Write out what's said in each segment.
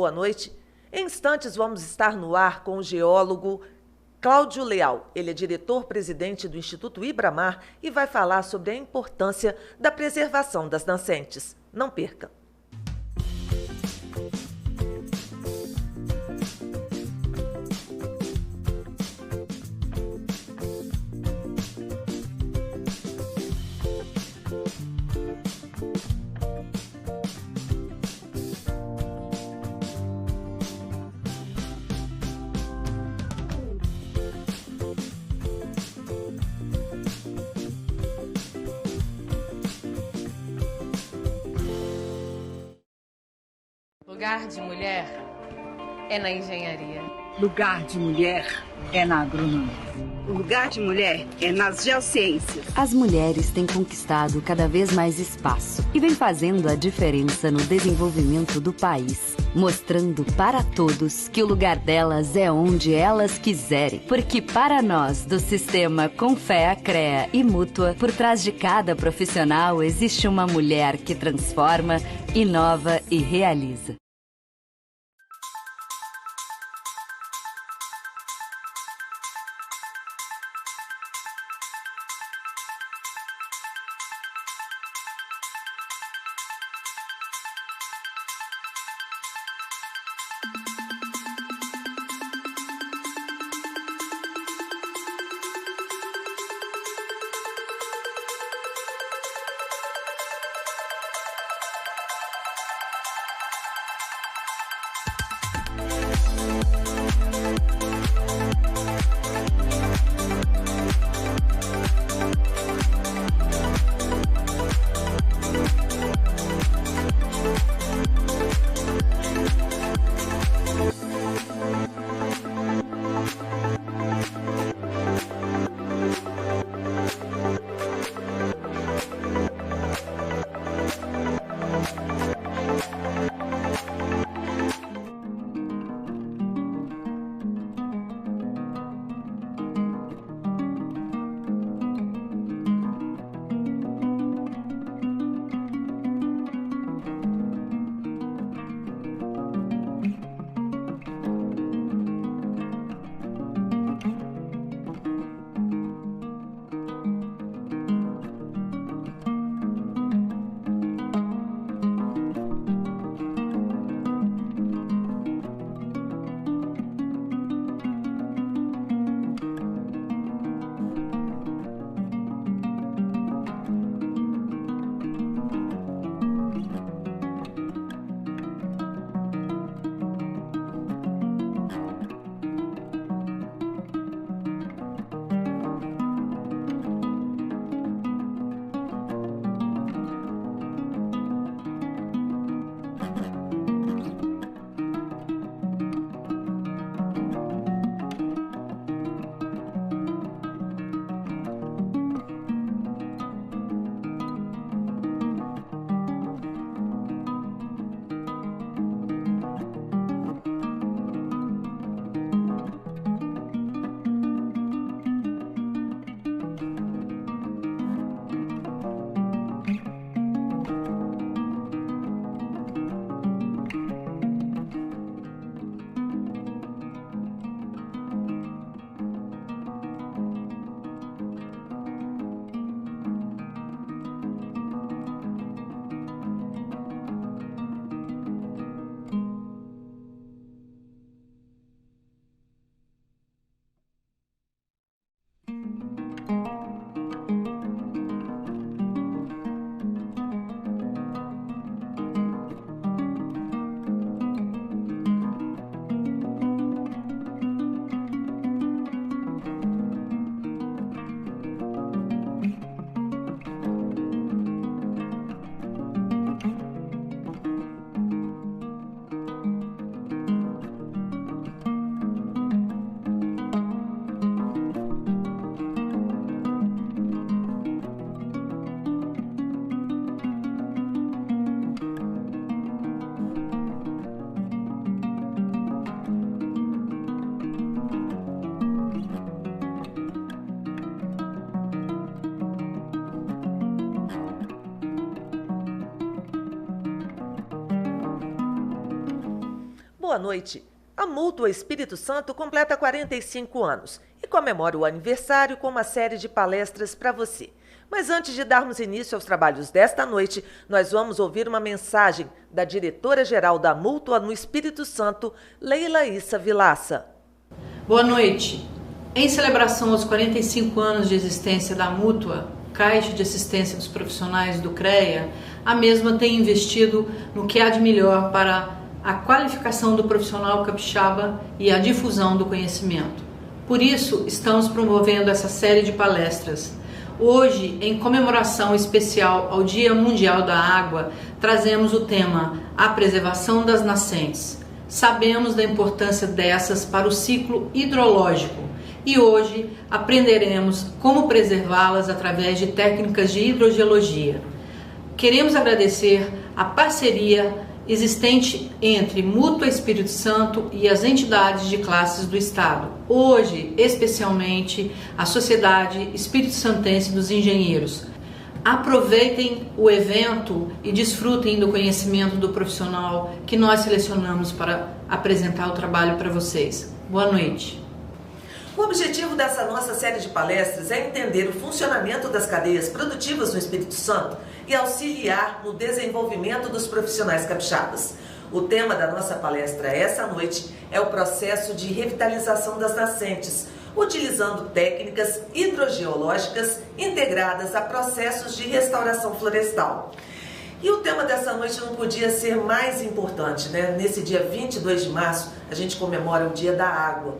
boa noite. Em instantes vamos estar no ar com o geólogo Cláudio Leal. Ele é diretor-presidente do Instituto Ibramar e vai falar sobre a importância da preservação das nascentes. Não perca! Lugar de mulher é na engenharia. Lugar de mulher é na agronomia. O lugar de mulher é nas geociências. As mulheres têm conquistado cada vez mais espaço e vem fazendo a diferença no desenvolvimento do país, mostrando para todos que o lugar delas é onde elas quiserem. Porque para nós, do sistema Confea, CREA e Mútua, por trás de cada profissional existe uma mulher que transforma, inova e realiza. Boa noite. A Mútua Espírito Santo completa 45 anos e comemora o aniversário com uma série de palestras para você. Mas antes de darmos início aos trabalhos desta noite, nós vamos ouvir uma mensagem da diretora-geral da Mútua no Espírito Santo, Leila Issa Vilaça. Boa noite. Em celebração aos 45 anos de existência da Mútua, Caixa de Assistência dos Profissionais do CREA, a mesma tem investido no que há de melhor para a qualificação do profissional capixaba e a difusão do conhecimento. Por isso, estamos promovendo essa série de palestras. Hoje, em comemoração especial ao Dia Mundial da Água, trazemos o tema A Preservação das Nascentes. Sabemos da importância dessas para o ciclo hidrológico e hoje aprenderemos como preservá-las através de técnicas de hidrogeologia. Queremos agradecer a parceria existente entre Mútua Espírito Santo e as entidades de classes do Estado. Hoje, especialmente, a Sociedade Espírito Santense dos Engenheiros. Aproveitem o evento e desfrutem do conhecimento do profissional que nós selecionamos para apresentar o trabalho para vocês. Boa noite. O objetivo dessa nossa série de palestras é entender o funcionamento das cadeias produtivas no Espírito Santo e auxiliar no desenvolvimento dos profissionais capixabas. O tema da nossa palestra essa noite é o processo de revitalização das nascentes, utilizando técnicas hidrogeológicas integradas a processos de restauração florestal. E o tema dessa noite não podia ser mais importante, né? Nesse dia 22 de março, a gente comemora o Dia da Água.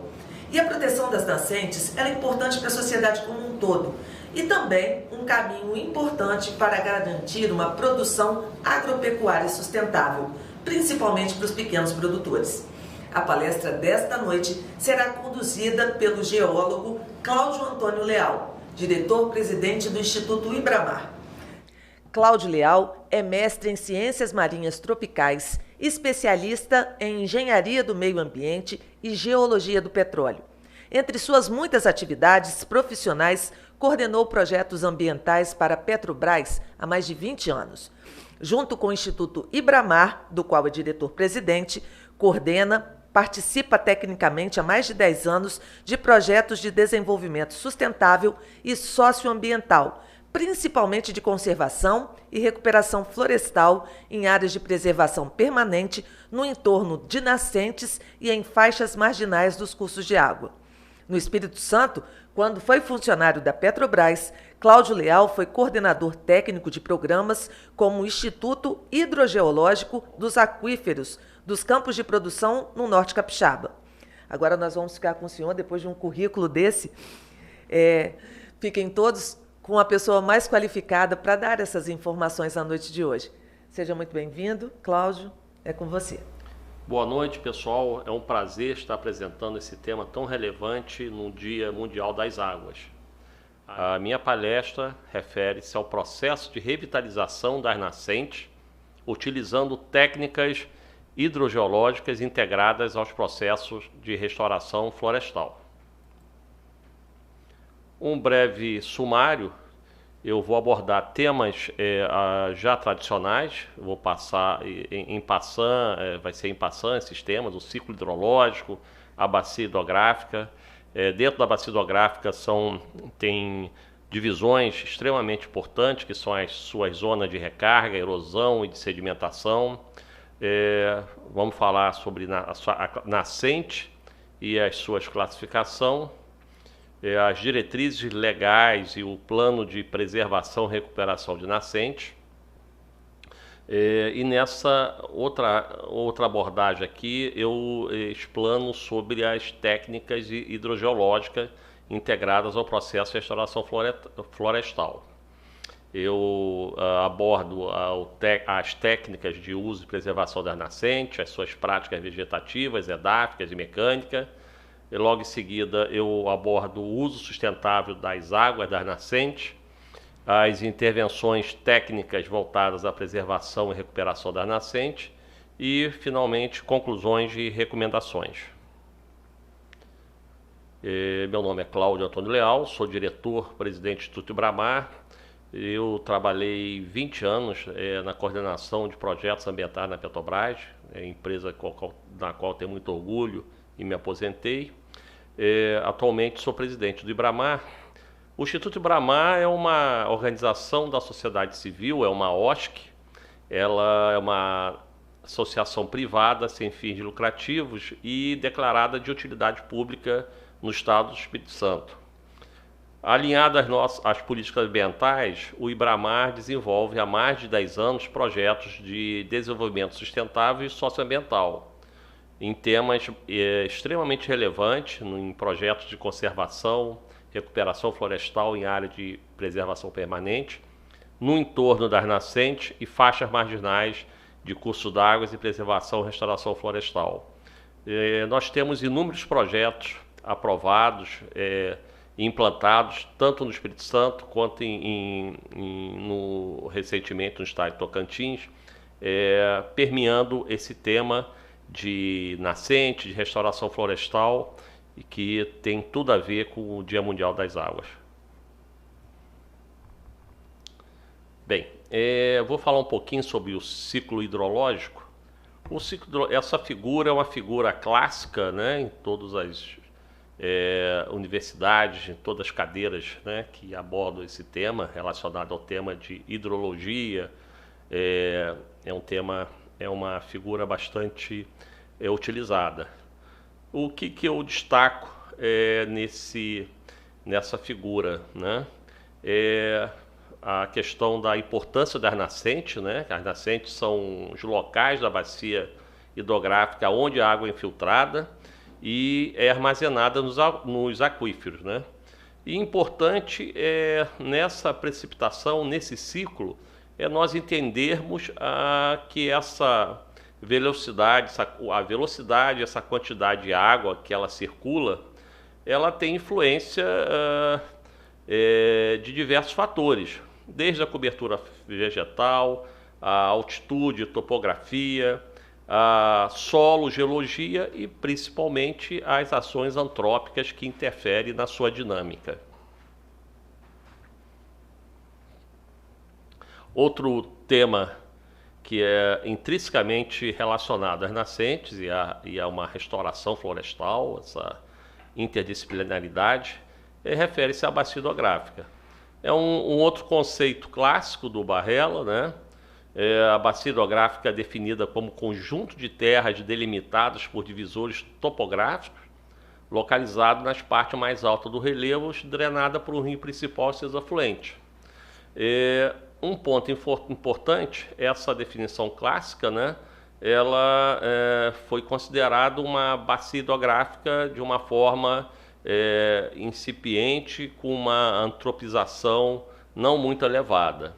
E a proteção das nascentes é importante para a sociedade como um todo e também um caminho importante para garantir uma produção agropecuária sustentável, principalmente para os pequenos produtores. A palestra desta noite será conduzida pelo geólogo Cláudio Antônio Leal, diretor-presidente do Instituto Ibramar. Cláudio Leal é mestre em Ciências Marinhas Tropicais, especialista em Engenharia do Meio Ambiente e Geologia do Petróleo. Entre suas muitas atividades profissionais, coordenou projetos ambientais para a Petrobras há mais de 20 anos. Junto com o Instituto Ibramar, do qual é diretor-presidente, coordena, participa tecnicamente há mais de 10 anos de projetos de desenvolvimento sustentável e socioambiental, principalmente de conservação e recuperação florestal em áreas de preservação permanente no entorno de nascentes e em faixas marginais dos cursos de água. No Espírito Santo, quando foi funcionário da Petrobras, Cláudio Leal foi coordenador técnico de programas como o Instituto Hidrogeológico dos Aquíferos dos Campos de Produção no Norte Capixaba. Agora nós vamos ficar com o senhor, depois de um currículo desse. Fiquem todos com a pessoa mais qualificada para dar essas informações na noite de hoje. Seja muito bem-vindo, Cláudio, é com você. Boa noite, pessoal. É um prazer estar apresentando esse tema tão relevante no Dia Mundial das Águas. A minha palestra refere-se ao processo de revitalização das nascentes, utilizando técnicas hidrogeológicas integradas aos processos de restauração florestal. Um breve sumário, eu vou abordar temas já tradicionais, vou passar vai ser em passant esses temas, o ciclo hidrológico, a bacia hidrográfica. Dentro da bacia hidrográfica tem divisões extremamente importantes, que são as suas zonas de recarga, erosão e de sedimentação. Vamos falar sobre a nascente e as suas classificações. As diretrizes legais e o plano de preservação e recuperação de nascentes. E nessa outra abordagem aqui, eu explano sobre as técnicas hidrogeológicas integradas ao processo de restauração florestal. Eu abordo as técnicas de uso e preservação das nascentes, as suas práticas vegetativas, edáficas e mecânicas. E logo em seguida eu abordo o uso sustentável das águas das nascentes, as intervenções técnicas voltadas à preservação e recuperação das nascentes e, finalmente, conclusões e recomendações. Meu nome é Cláudio Antônio Leal, sou diretor-presidente do Instituto Ibramar Eu trabalhei 20 anos na coordenação de projetos ambientais na Petrobras, empresa na qual tenho muito orgulho e me aposentei. Atualmente sou presidente do IBRAMAR. O Instituto IBRAMAR é uma organização da sociedade civil, é uma OSC, ela é uma associação privada sem fins lucrativos e declarada de utilidade pública no Estado do Espírito Santo. Alinhado às políticas ambientais, o IBRAMAR desenvolve há mais de 10 anos projetos de desenvolvimento sustentável e socioambiental, em temas extremamente relevantes, em projetos de conservação, recuperação florestal em área de preservação permanente, no entorno das nascentes e faixas marginais de curso d'águas e preservação e restauração florestal. Nós temos inúmeros projetos aprovados e implantados, tanto no Espírito Santo quanto recentemente no estado de Tocantins, permeando esse tema de nascente, de restauração florestal, e que tem tudo a ver com o Dia Mundial das Águas. Bem, vou falar um pouquinho sobre o ciclo hidrológico. Essa figura é uma figura clássica, né, em todas as universidades, em todas as cadeiras, né, que abordam esse tema relacionado ao tema de hidrologia. É uma figura bastante utilizada. O que eu destaco nessa figura, né, é a questão da importância das nascentes, né? As nascentes são os locais da bacia hidrográfica onde a água é infiltrada e é armazenada nos aquíferos, né? E importante nessa precipitação, nesse ciclo, nós entendermos que essa velocidade, essa quantidade de água que ela circula, ela tem influência de diversos fatores, desde a cobertura vegetal, a altitude, topografia, a solo, geologia e principalmente as ações antrópicas que interferem na sua dinâmica. Outro tema que é intrinsecamente relacionado às nascentes e a uma restauração florestal, essa interdisciplinaridade, refere-se à bacia hidrográfica. É um outro conceito clássico do Barrella, né? A bacia hidrográfica é definida como conjunto de terras delimitadas por divisores topográficos, localizado nas partes mais altas do relevo, drenada por um rio principal e seus afluentes. Um ponto importante, essa definição clássica, né? Ela foi considerada uma bacia hidrográfica de uma forma incipiente, com uma antropização não muito elevada.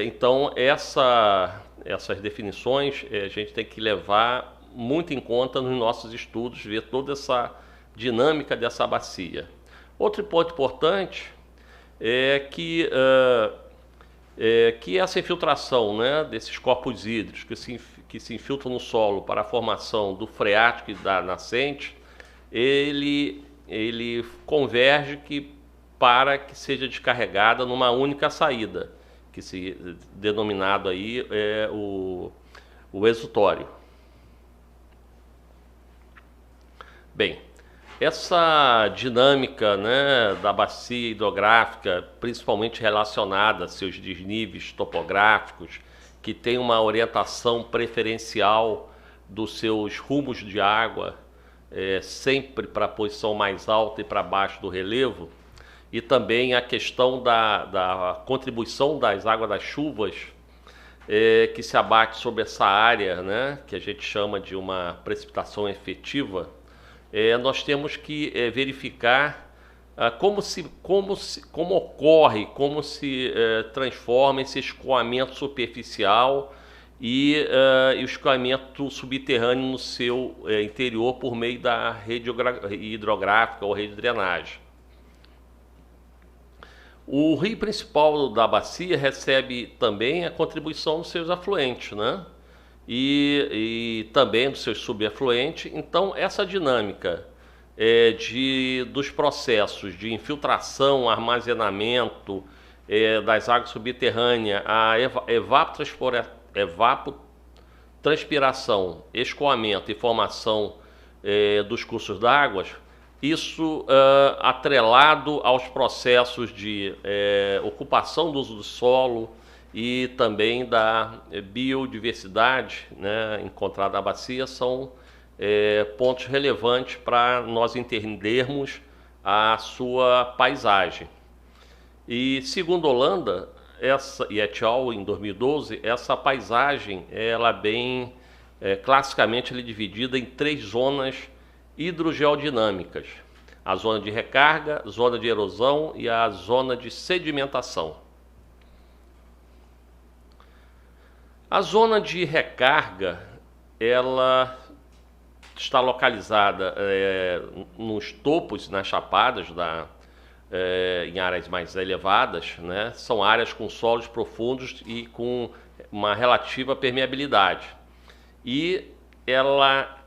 Então, essas definições a gente tem que levar muito em conta nos nossos estudos, ver toda essa dinâmica dessa bacia. Outro ponto importante é que essa infiltração, né, desses corpos hídricos que se infiltram no solo para a formação do freático e da nascente, ele converge para que seja descarregada numa única saída, que denominado aí o exutório. Bem, essa dinâmica, né, da bacia hidrográfica, principalmente relacionada a seus desníveis topográficos, que tem uma orientação preferencial dos seus rumos de água, sempre para a posição mais alta e para baixo do relevo, e também a questão da contribuição das águas das chuvas, que se abate sobre essa área, né, que a gente chama de uma precipitação efetiva. Nós temos que verificar como ocorre, como se transforma esse escoamento superficial e o escoamento subterrâneo no seu interior por meio da rede hidrográfica ou rede de drenagem. O rio principal da bacia recebe também a contribuição dos seus afluentes, né? E também dos seus subafluentes. Então, essa dinâmica dos processos de infiltração, armazenamento, das águas subterrâneas, a evapotranspiração, escoamento e formação dos cursos d'água, isso atrelado aos processos de ocupação do uso do solo e também da biodiversidade, né, encontrada na bacia, são pontos relevantes para nós entendermos a sua paisagem. E segundo Holanda e et al. Em 2012, essa paisagem ela bem classicamente ela é dividida em 3 zonas hidrogeodinâmicas: a zona de recarga, zona de erosão e a zona de sedimentação. A zona de recarga ela está localizada nos topos, nas chapadas, em áreas mais elevadas, né? São áreas com solos profundos e com uma relativa permeabilidade. E ela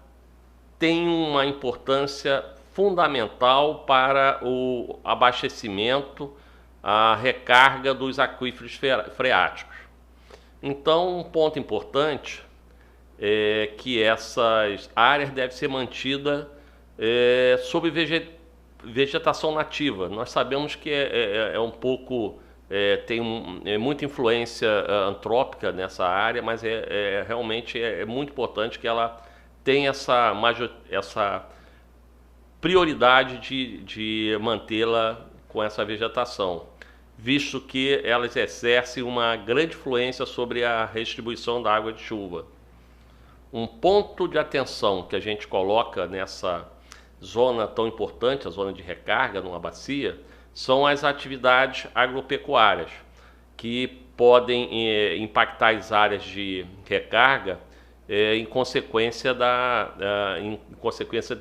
tem uma importância fundamental para o abastecimento, a recarga dos aquíferos freáticos. Então, um ponto importante é que essas áreas devem ser mantidas sob vegetação nativa. Nós sabemos que um pouco, tem muita influência antrópica nessa área, mas realmente é muito importante que ela tenha essa prioridade de mantê-la com essa vegetação, visto que elas exercem uma grande influência sobre a redistribuição da água de chuva. Um ponto de atenção que a gente coloca nessa zona tão importante, a zona de recarga numa bacia, são as atividades agropecuárias, que podem impactar as áreas de recarga em consequência da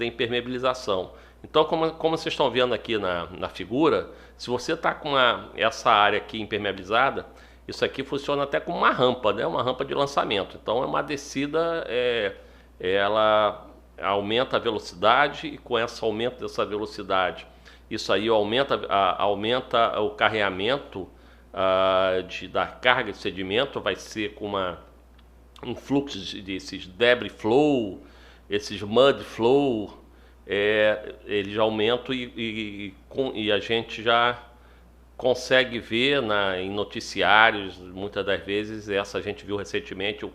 impermeabilização. Então, como vocês estão vendo aqui na figura, se você está com essa área aqui impermeabilizada, isso aqui funciona até como uma rampa, né? Uma rampa de lançamento. Então, é uma descida, ela aumenta a velocidade, e com esse aumento dessa velocidade, isso aí aumenta o carreamento da carga de sedimento, vai ser com um fluxo desses debris flow, esses mud flow, eles aumentam e a gente já consegue ver em noticiários, muitas das vezes, a gente viu recentemente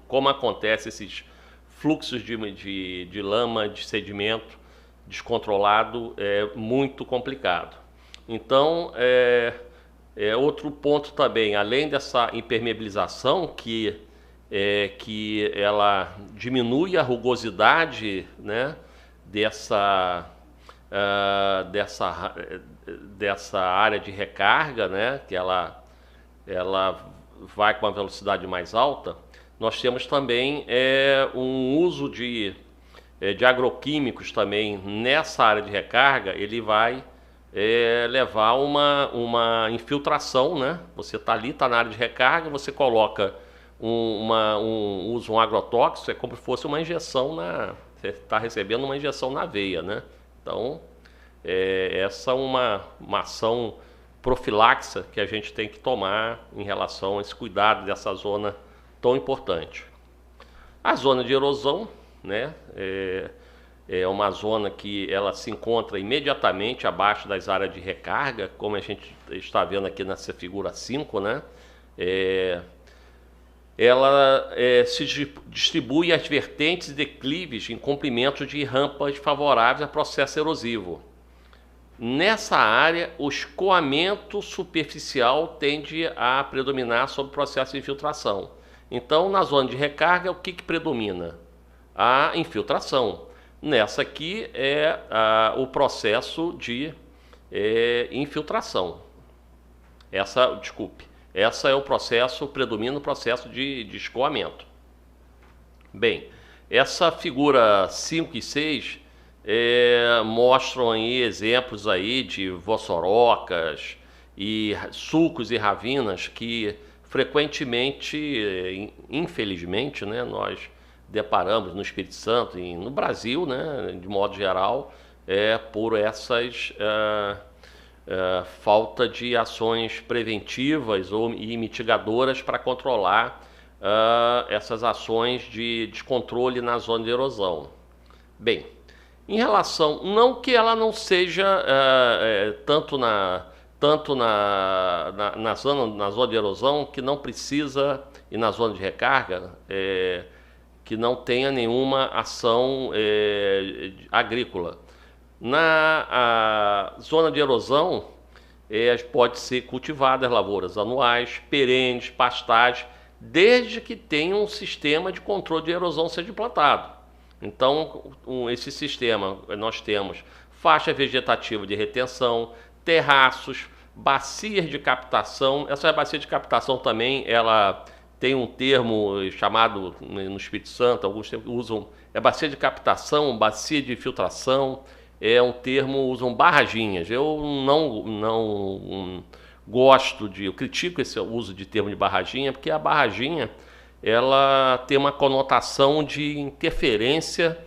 como acontece esses fluxos de lama, de sedimento descontrolado, é muito complicado. Então, outro ponto também, além dessa impermeabilização, que ela diminui a rugosidade, né, dessa área de recarga, né, que ela vai com uma velocidade mais alta. Nós temos também um uso de agroquímicos também nessa área de recarga. Ele vai levar uma infiltração, né? Você está ali, está na área de recarga, você coloca usa um agrotóxico, é como se fosse uma injeção você está recebendo uma injeção na veia, né? Então, essa é uma ação profiláxica que a gente tem que tomar em relação a esse cuidado dessa zona tão importante. A zona de erosão, né, é uma zona que ela se encontra imediatamente abaixo das áreas de recarga, como a gente está vendo aqui nessa figura 5, né? Ela se distribui as vertentes e declives em comprimento de rampas favoráveis a processo erosivo. Nessa área, o escoamento superficial tende a predominar sobre o processo de infiltração. Então, na zona de recarga, o que predomina? A infiltração. Nessa aqui é o processo de infiltração. Essa é o processo, predomina o processo de escoamento. Bem, essa figura 5 e 6 mostram aí exemplos aí de vossorocas e sulcos e ravinas que frequentemente, infelizmente, né, nós deparamos no Espírito Santo e no Brasil, né, de modo geral, por essas falta de ações preventivas e mitigadoras para controlar essas ações de descontrole na zona de erosão. Bem, em relação, não que ela não seja tanto na zona de erosão, que não precisa, e na zona de recarga, que não tenha nenhuma ação agrícola. Na zona de erosão, pode ser cultivadas lavouras anuais, perenes, pastagens, desde que tenha um sistema de controle de erosão seja implantado. Então, esse sistema, nós temos faixa vegetativa de retenção, terraços, bacias de captação. Essa bacia de captação também, ela tem um termo chamado, no Espírito Santo, alguns usam, bacia de captação, bacia de filtração, um termo, usam barraginhas. Eu não gosto eu critico esse uso de termo de barraginha, porque a barraginha, ela tem uma conotação de interferência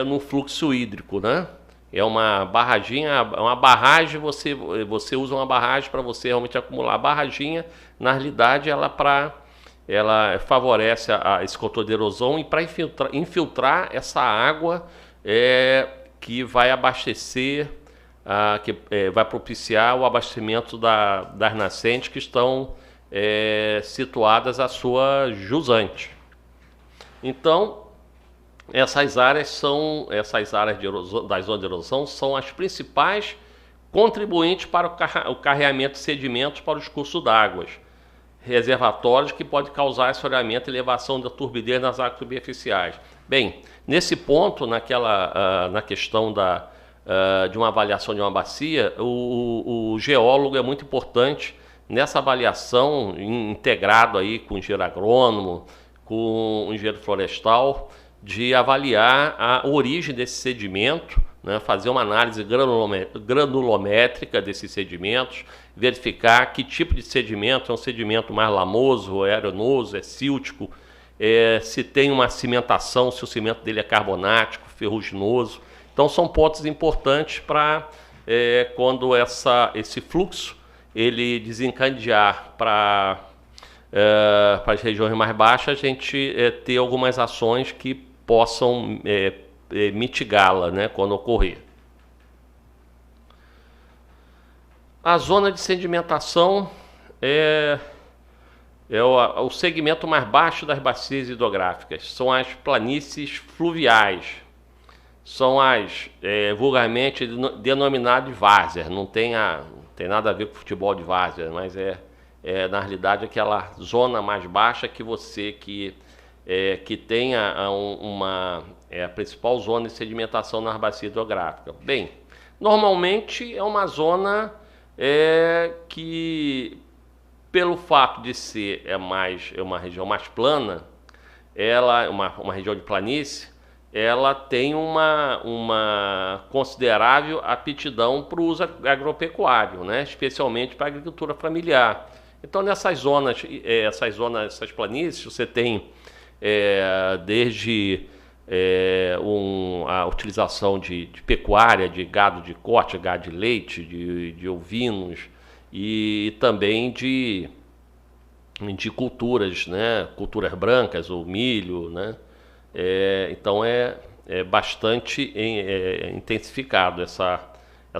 no fluxo hídrico, né? É uma barraginha, uma barragem, você usa uma barragem para você realmente acumular. A barraginha, na realidade, ela favorece esse controle de erosão e para infiltrar essa água que vai abastecer, vai propiciar o abastecimento das nascentes que estão situadas à sua jusante. Então, essas áreas de erosão, da zona de erosão são as principais contribuintes para o carreamento de sedimentos para os cursos d'águas, reservatórios que pode causar assoreamento e elevação da turbidez nas águas superficiais. Bem, nesse ponto, na questão de uma avaliação de uma bacia, o geólogo é muito importante nessa avaliação, integrado aí com o engenheiro agrônomo, com o engenheiro florestal, de avaliar a origem desse sedimento, né, fazer uma análise granulométrica desses sedimentos, verificar que tipo de sedimento, é um sedimento mais lamoso, é arenoso, é síltico, se tem uma cimentação, se o cimento dele é carbonático, ferruginoso. Então são pontos importantes para quando esse fluxo ele desencadear para as regiões mais baixas, a gente ter algumas ações que possam mitigá-la, né, quando ocorrer. A zona de sedimentação é o segmento mais baixo das bacias hidrográficas. São as planícies fluviais. São as vulgarmente denominadas de várzea. Não tem nada a ver com futebol de várzea, mas na realidade aquela zona mais baixa que tenha a principal zona de sedimentação na bacia hidrográfica. Bem, normalmente é uma zona que, pelo fato de ser uma região mais plana, uma região de planície, ela tem uma considerável aptidão para o uso agropecuário, né? Especialmente para a agricultura familiar. Então, nessas zonas, essas planícies, você tem desde a utilização de pecuária, de gado de corte, gado de leite, de ovinos, e também de culturas, né? Culturas brancas, ou milho, né? Então é bastante intensificado essa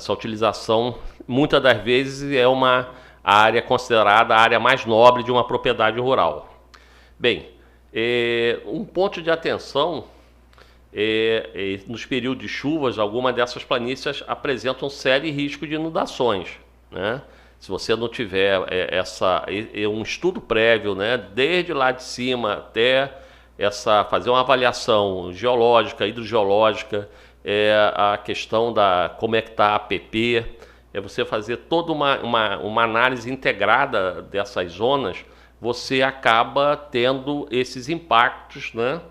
utilização. Muitas das vezes é uma área considerada a área mais nobre de uma propriedade rural. Bem, um ponto de atenção nos períodos de chuvas, algumas dessas planícies apresentam sério risco de inundações, né? Se você não tiver um estudo prévio, né, desde lá de cima até fazer uma avaliação geológica, hidrogeológica, a questão como é que está a APP, você fazer toda uma análise integrada dessas zonas, você acaba tendo esses impactos, né,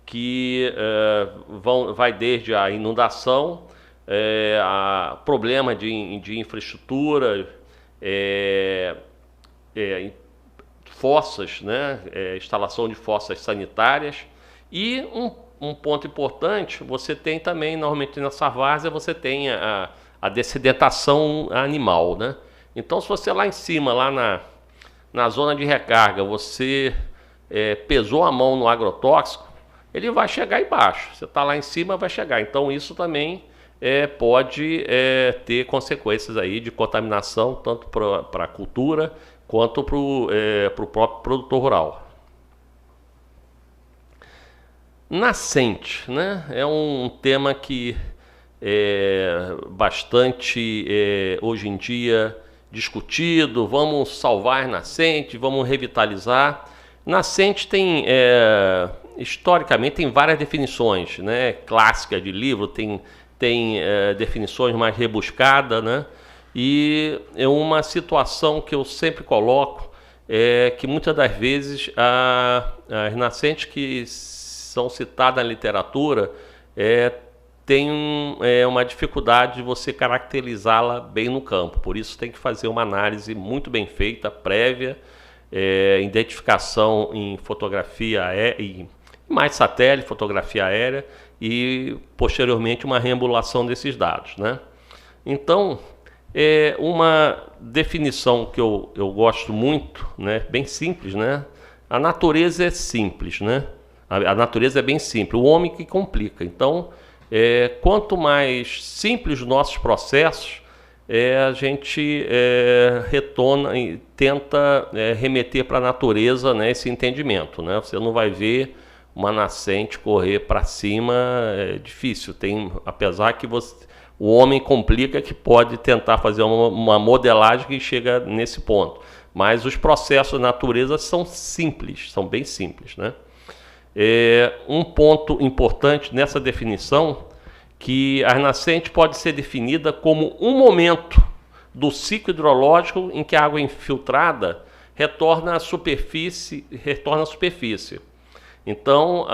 que vai desde a inundação, a problema de infraestrutura, fossas, né, instalação de fossas sanitárias. E um ponto importante, você tem também, normalmente nessa várzea, você tem a dessedentação animal, né? Então, se você lá em cima, lá na zona de recarga, você pesou a mão no agrotóxico, ele vai chegar embaixo. Você está lá em cima, vai chegar. Então, isso também pode ter consequências aí de contaminação, tanto para a cultura quanto para o próprio produtor rural. Nascente, né? É um tema que é bastante, hoje em dia, discutido. Vamos salvar nascente, vamos revitalizar. Nascente tem, historicamente, tem várias definições, né? Clássica de livro, tem definições mais rebuscadas, né? E é uma situação que eu sempre coloco, que muitas das vezes as nascentes que são citadas na literatura tem uma dificuldade de você caracterizá-la bem no campo. Por isso tem que fazer uma análise muito bem feita, prévia, identificação em fotografia em mais satélite, fotografia aérea e posteriormente uma reambulação desses dados, né? Então, uma definição que eu gosto muito, né, bem simples, né? A natureza é simples, né? A natureza é bem simples, o homem que complica. Então, quanto mais simples os nossos processos, a gente retorna e tenta remeter para a natureza, né, esse entendimento, né? Você não vai ver uma nascente correr para cima, é difícil. Apesar que o homem complica, que pode tentar fazer uma modelagem que chega nesse ponto. Mas os processos da natureza são simples, são bem simples, né? Um ponto importante nessa definição, que a nascente pode ser definida como um momento do ciclo hidrológico em que a água infiltrada retorna à superfície. Então,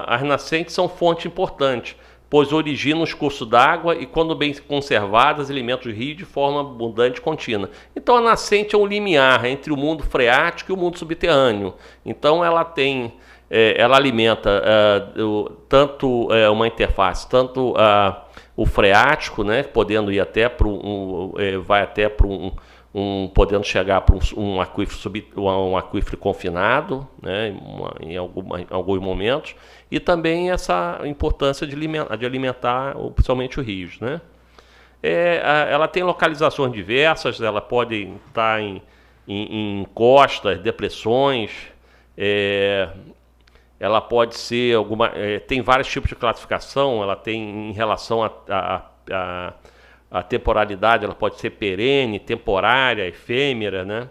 as nascentes são fonte importante, pois originam os cursos d'água e, quando bem conservadas, alimentam os rios de forma abundante e contínua. Então, a nascente é um limiar entre o mundo freático e o mundo subterrâneo. Então, ela alimenta tanto uma interface, tanto o freático, né, podendo ir até para podendo chegar para um aquífero confinado, né, em alguns momentos, e também essa importância de alimentar principalmente os rios, né? Ela tem localizações diversas, ela pode estar em costas, depressões, ela pode ser tem vários tipos de classificação. Ela tem, em relação à temporalidade, ela pode ser perene, temporária, efêmera, né?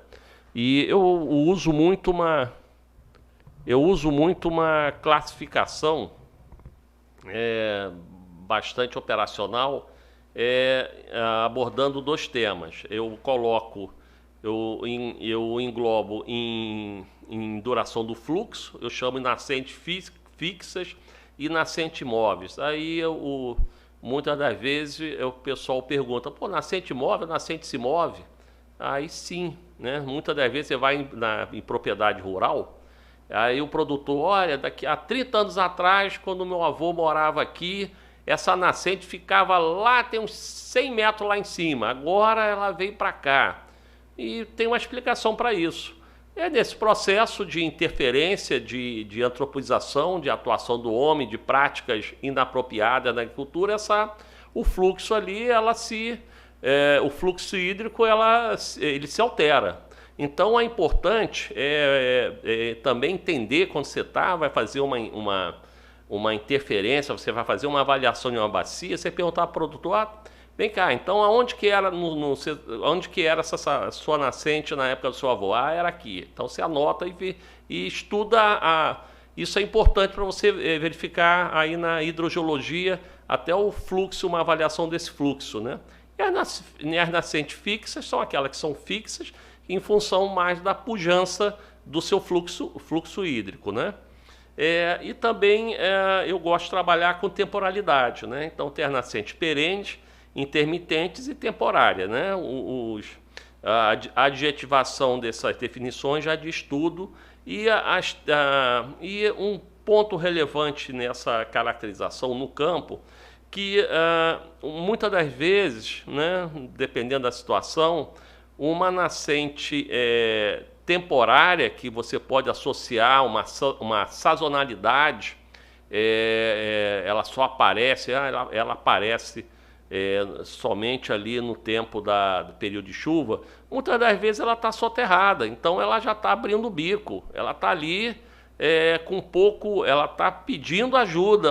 E eu uso muito uma classificação bastante operacional, abordando 2 temas. Eu englobo em duração do fluxo, eu chamo de nascentes fixas e nascentes móveis. Aí muitas das vezes o pessoal pergunta: pô, nascente móvel, nascente se move? Aí sim, né? Muitas das vezes você vai em propriedade rural, aí o produtor: olha, há 30 anos atrás, quando meu avô morava aqui, essa nascente ficava lá, tem uns 100 metros lá em cima, agora ela veio para cá. E tem uma explicação para isso. Nesse processo de interferência, de antropização, de atuação do homem, de práticas inapropriadas na agricultura, o fluxo ali, o fluxo hídrico, ele se altera. Então é importante também entender, quando você vai fazer uma interferência, você vai fazer uma avaliação de uma bacia, você perguntar para o produtor: vem cá, então aonde que era onde que era essa sua nascente na época do seu avô? Era aqui. Então você anota e estuda. Isso é importante para você verificar aí na hidrogeologia até o fluxo, uma avaliação desse fluxo, né? E as nascentes fixas são aquelas que são fixas em função mais da pujança do seu fluxo hídrico, né? E também eu gosto de trabalhar com temporalidade, né? Então tem as nascentes perenes, intermitentes e temporárias, né? A adjetivação dessas definições já de estudo, e um ponto relevante nessa caracterização no campo que muitas das vezes, né, dependendo da situação, uma nascente temporária que você pode associar uma sazonalidade, ela só aparece, ela aparece somente ali no tempo do período de chuva. Muitas das vezes ela está soterrada, então ela já está abrindo o bico, ela está ali com pouco, ela está pedindo ajuda,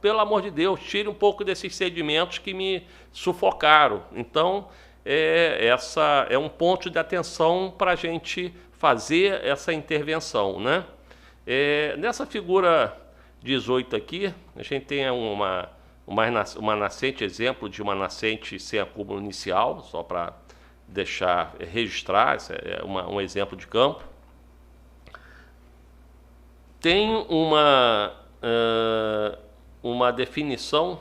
pelo amor de Deus, tire um pouco desses sedimentos que me sufocaram. Então essa é um ponto de atenção para a gente fazer essa intervenção, né? Nessa figura 18 aqui, a gente tem uma nascente, exemplo de uma nascente sem acúmulo inicial, só para deixar registrar, esse é um exemplo de campo. Tem uma definição,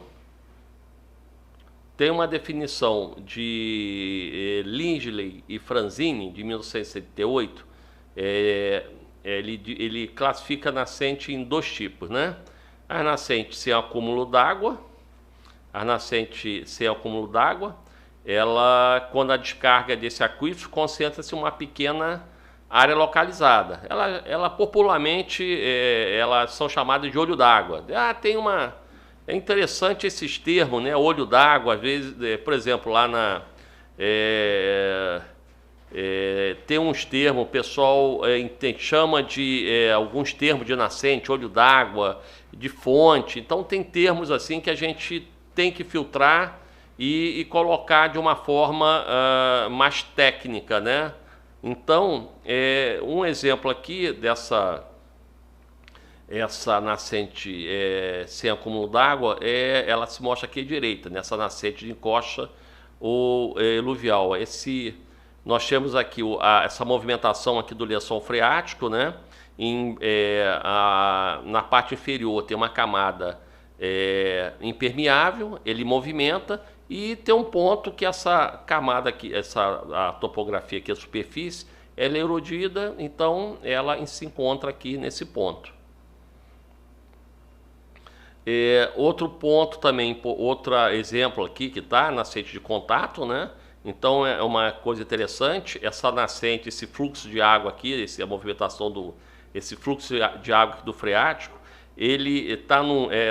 de Lindley e Franzini, de 1978. Ele classifica a nascente em dois tipos, né? As nascentes sem acúmulo d'água. A nascente sem acúmulo d'água, quando a descarga desse aquífero, concentra-se em uma pequena área localizada. Ela popularmente, elas são chamadas de olho d'água. É interessante esses termos, né? Olho d'água, às vezes, por exemplo, lá tem uns termos, o pessoal chama de alguns termos de nascente, olho d'água, de fonte. Então tem termos assim que a gente tem que filtrar e colocar de uma forma mais técnica, né? Então, um exemplo aqui essa nascente sem acúmulo d'água, ela se mostra aqui à direita, nessa nascente de encosta ou eluvial. Nós temos aqui essa movimentação aqui do lençol freático, né? Na parte inferior tem uma camada impermeável, ele movimenta, e tem um ponto que essa camada aqui, a topografia aqui, a superfície, ela é erodida, então ela se encontra aqui nesse ponto. Outro ponto também, outro exemplo aqui que está, nascente de contato, né? Então é uma coisa interessante, essa nascente, esse fluxo de água aqui, a movimentação esse fluxo de água do freático, ele está,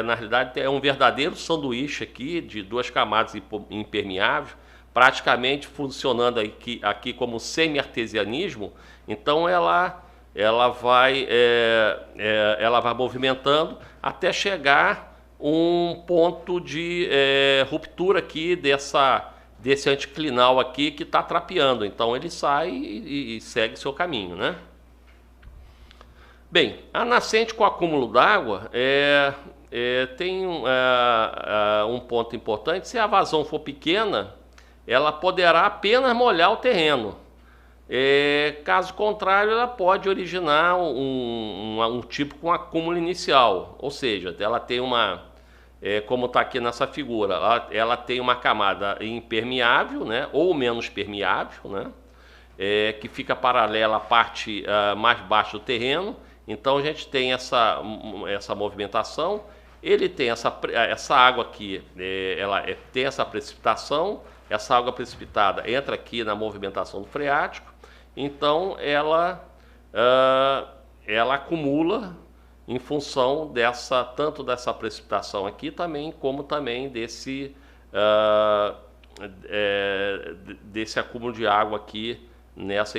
na realidade, é um verdadeiro sanduíche aqui de duas camadas impermeável, praticamente funcionando aqui como semi-artesianismo. Então ela vai movimentando até chegar um ponto de ruptura aqui desse anticlinal aqui que está trapeando. Então ele sai e segue seu caminho, né? Bem, a nascente com acúmulo d'água tem um ponto importante. Se a vazão for pequena, ela poderá apenas molhar o terreno. Caso contrário, ela pode originar um tipo com acúmulo inicial. Ou seja, ela tem como está aqui nessa figura, ela tem uma camada impermeável, né, ou menos permeável, né, que fica paralela à parte mais baixa do terreno. Então a gente tem essa movimentação, ele tem essa água aqui, ela tem essa precipitação, essa água precipitada entra aqui na movimentação do freático, então ela acumula em função tanto dessa precipitação aqui também, como também desse acúmulo de água aqui, nessa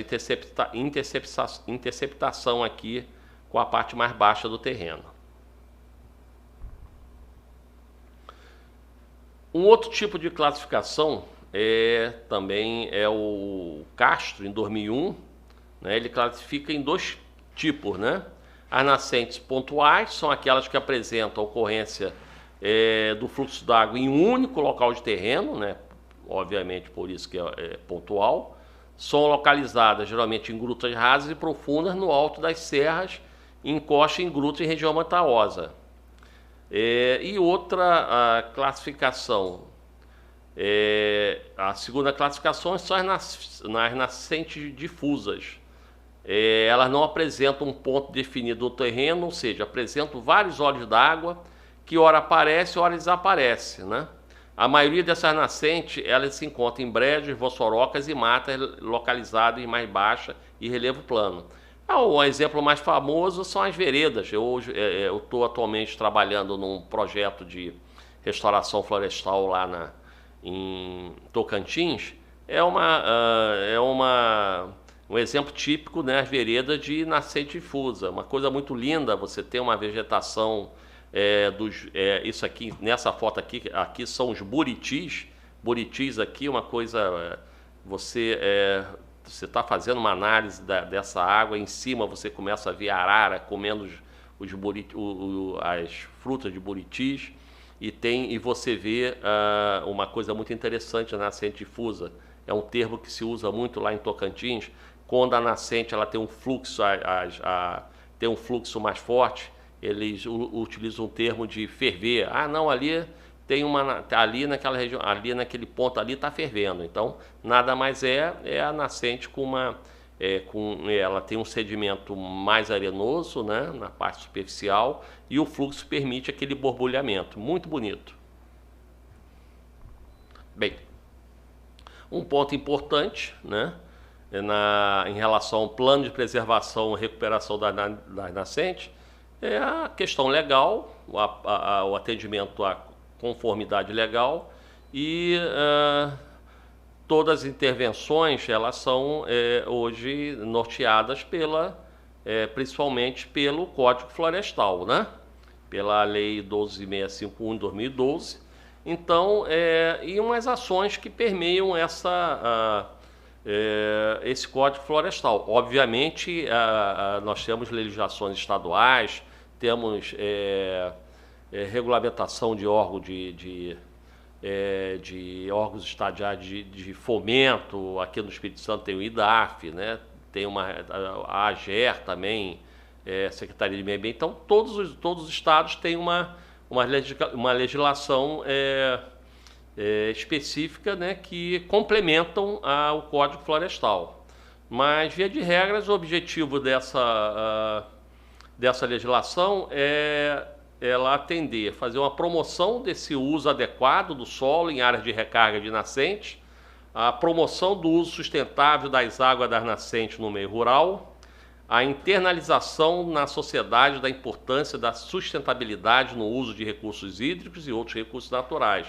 interceptação aqui com a parte mais baixa do terreno. Um outro tipo de classificação também é o Castro, em 2001, né? Ele classifica em dois tipos, né? As nascentes pontuais são aquelas que apresentam a ocorrência do fluxo d'água em um único local de terreno, né? Obviamente por isso que é pontual. São localizadas geralmente em grutas rasas e profundas no alto das serras, e encostam em grutas em região montanhosa. E outra classificação, a segunda classificação são as nascentes difusas. Elas não apresentam um ponto definido no terreno, ou seja, apresentam vários olhos d'água que ora aparece, ora desaparece, né? A maioria dessas nascentes, elas se encontram em brejos, vossorocas e matas localizadas em mais baixa e relevo plano. O exemplo mais famoso são as veredas. Eu estou atualmente trabalhando num projeto de restauração florestal lá em Tocantins. Um exemplo típico, né, as veredas de nascente difusa. Uma coisa muito linda, você tem uma vegetação, isso aqui, nessa foto aqui são os buritis. Buritis aqui, uma coisa, você está fazendo uma análise dessa água, em cima você começa a ver a arara comendo as frutas de buritis, e você vê uma coisa muito interessante na nascente difusa. É um termo que se usa muito lá em Tocantins, quando a nascente ela tem um fluxo, tem um fluxo mais forte, eles utilizam um termo de ferver. Ah, não, ali tem ali naquela região, ali naquele ponto ali está fervendo. Então, nada mais é a nascente ela tem um sedimento mais arenoso, né, na parte superficial, e o fluxo permite aquele borbulhamento. Muito bonito. Bem, um ponto importante, né, em relação ao plano de preservação e recuperação das nascentes, é a questão legal, o atendimento à conformidade legal, e todas as intervenções elas são hoje norteadas principalmente pelo Código Florestal, né? Pela Lei 12.651 de 2012. Então, e umas ações que permeiam esse Código Florestal. Obviamente, nós temos legislações estaduais, temos regulamentação de órgãos de órgãos estadiais de fomento. Aqui no Espírito Santo tem o IDAF, né? Tem a AGER também, Secretaria de Meio Ambiente. Então, todos os estados têm uma legislação específica, né, que complementam o Código Florestal. Mas, via de regras, o objetivo dessa legislação é ela atender, fazer uma promoção desse uso adequado do solo em áreas de recarga de nascentes, a promoção do uso sustentável das águas das nascentes no meio rural, a internalização na sociedade da importância da sustentabilidade no uso de recursos hídricos e outros recursos naturais,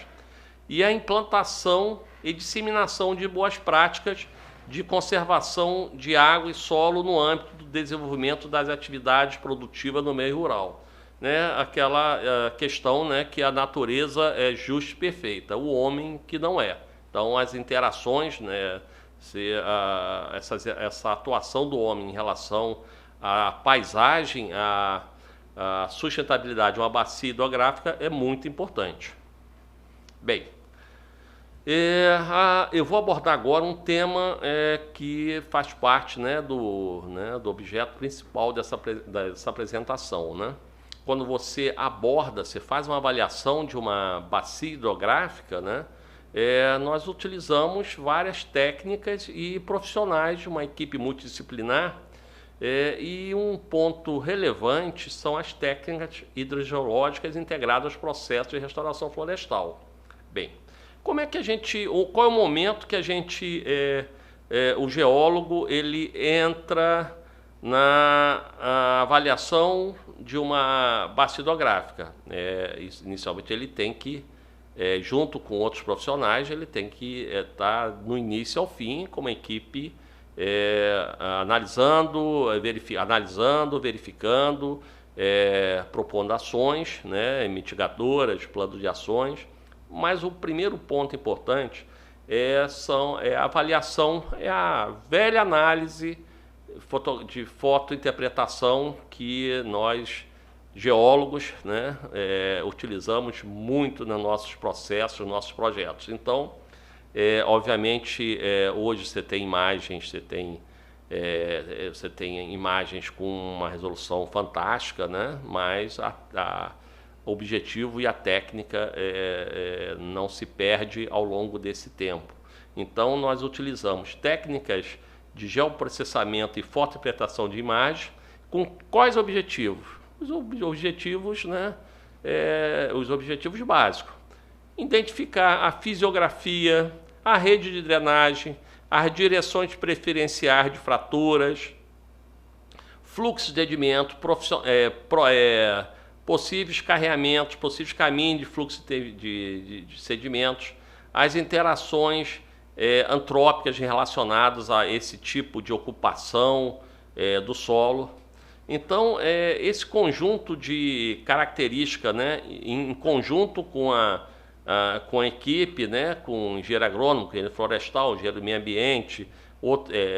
e a implantação e disseminação de boas práticas de conservação de água e solo no âmbito do desenvolvimento das atividades produtivas no meio rural. Né, aquela questão, né, que a natureza é justa e perfeita, o homem que não é. Então, as interações, né, essa atuação do homem em relação à paisagem, à sustentabilidade de uma bacia hidrográfica é muito importante. Bem, eu vou abordar agora um tema que faz parte, né, do objeto principal dessa apresentação, né? Quando você faz uma avaliação de uma bacia hidrográfica, né, nós utilizamos várias técnicas e profissionais de uma equipe multidisciplinar, e um ponto relevante são as técnicas hidrogeológicas integradas aos processos de restauração florestal. Bem, qual é o momento que o geólogo ele entra na avaliação de uma bacia hidrográfica? Inicialmente ele tem que, junto com outros profissionais, ele tem que estar no início ao fim com uma equipe analisando, verificando, propondo ações, né, mitigadoras, planos de ações. Mas o primeiro ponto importante a avaliação, a velha análise de fotointerpretação que nós, geólogos, né, utilizamos muito nos nossos processos, nos nossos projetos. Então, obviamente, hoje você tem imagens, você tem imagens com uma resolução fantástica, né, mas o objetivo e a técnica não se perde ao longo desse tempo. Então, nós utilizamos técnicas de geoprocessamento e fotointerpretação de imagem, com quais objetivos? Os objetivos, né, os objetivos básicos. Identificar a fisiografia, a rede de drenagem, as direções preferenciais de fraturas, fluxo de sedimento, possíveis carreamentos, possíveis caminhos de fluxo de sedimentos, as interações antrópicas relacionadas a esse tipo de ocupação do solo. Então, esse conjunto de características, né, em conjunto com a equipe, né, com engenheiro agrônomo, engenheiro florestal, engenheiro do meio ambiente,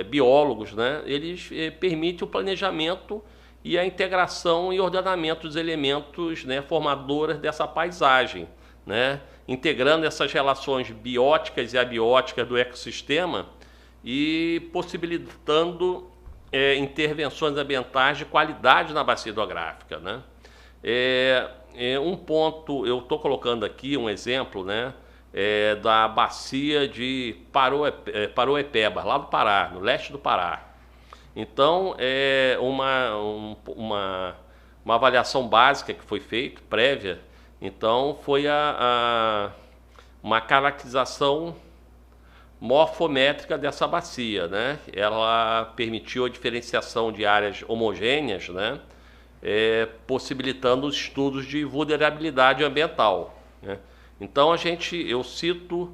biólogos, né, eles permitem o planejamento e a integração e ordenamento dos elementos, né, formadores dessa paisagem, né, integrando essas relações bióticas e abióticas do ecossistema e possibilitando intervenções ambientais de qualidade na bacia hidrográfica, né. Um ponto, eu estou colocando aqui um exemplo, né, da bacia de Paroepebas, lá do Pará, no leste do Pará. Então, uma avaliação básica que foi feita, prévia, então foi uma caracterização morfométrica dessa bacia, né? Ela permitiu a diferenciação de áreas homogêneas, né? Possibilitando os estudos de vulnerabilidade ambiental, né? Então eu cito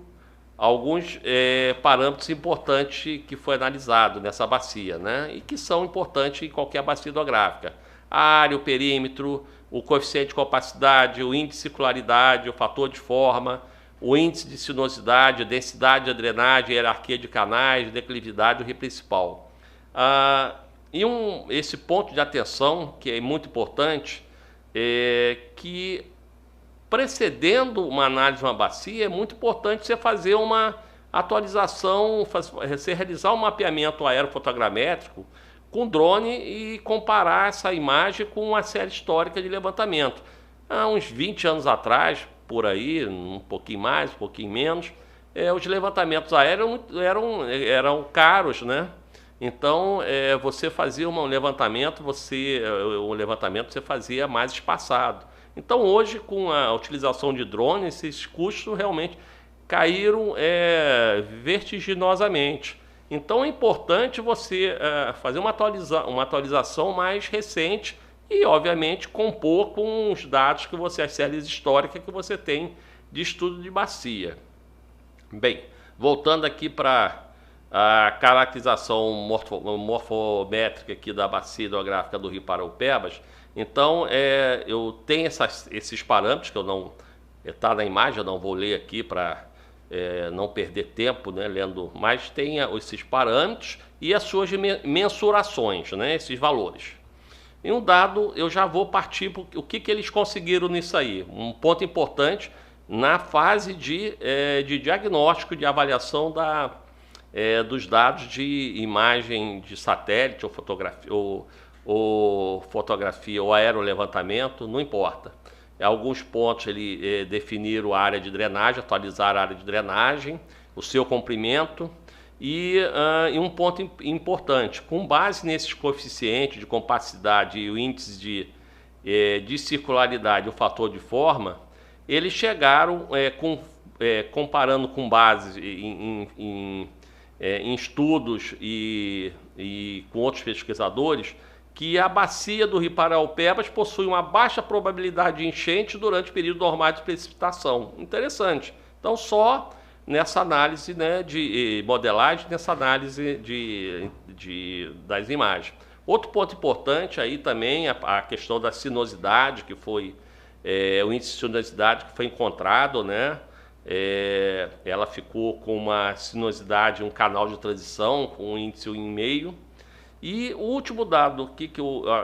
alguns parâmetros importantes que foi analisado nessa bacia, né? E que são importantes em qualquer bacia hidrográfica: a área, o perímetro, o coeficiente de compacidade, o índice de circularidade, o fator de forma, o índice de sinuosidade, a densidade da drenagem, a hierarquia de canais, declividade e o rio principal. Esse ponto de atenção, que é muito importante, que precedendo uma análise de uma bacia, é muito importante você fazer uma atualização, você realizar um mapeamento aerofotogramétrico com drone e comparar essa imagem com uma série histórica de levantamento. Há uns 20 anos atrás, por aí, um pouquinho mais, um pouquinho menos, os levantamentos aéreos eram caros, né? Então, você fazia um levantamento, você fazia mais espaçado. Então, hoje, com a utilização de drones, esses custos realmente caíram vertiginosamente. Então, é importante você fazer uma atualização mais recente e, obviamente, compor com os dados as séries históricas que você tem de estudo de bacia. Bem, voltando aqui para a caracterização morfométrica aqui da bacia hidrográfica do Rio Paraupebas. Então, eu tenho esses parâmetros que eu não... Está na imagem, eu não vou ler aqui para não perder tempo, né, lendo, mas tem esses parâmetros e as suas mensurações, né, esses valores. Em um dado, eu já vou partir para o que eles conseguiram nisso aí. Um ponto importante na fase de diagnóstico, de avaliação dos dados de imagem de satélite ou fotografia ou aerolevantamento, não importa. Alguns pontos definiram a área de drenagem, atualizaram a área de drenagem, o seu comprimento e um ponto importante, com base nesses coeficientes de compacidade e o índice de circularidade, o fator de forma, eles chegaram, comparando com base em estudos e com outros pesquisadores, que a bacia do Rio Paraupebas possui uma baixa probabilidade de enchente durante o período normal de precipitação. Interessante. Então, só nessa análise, né, de modelagem, nessa análise das imagens. Outro ponto importante aí também a questão da sinuosidade, que foi o índice de sinuosidade que foi encontrado, né? Ela ficou com uma sinuosidade, um canal de transição com um índice 1,5. E o último dado que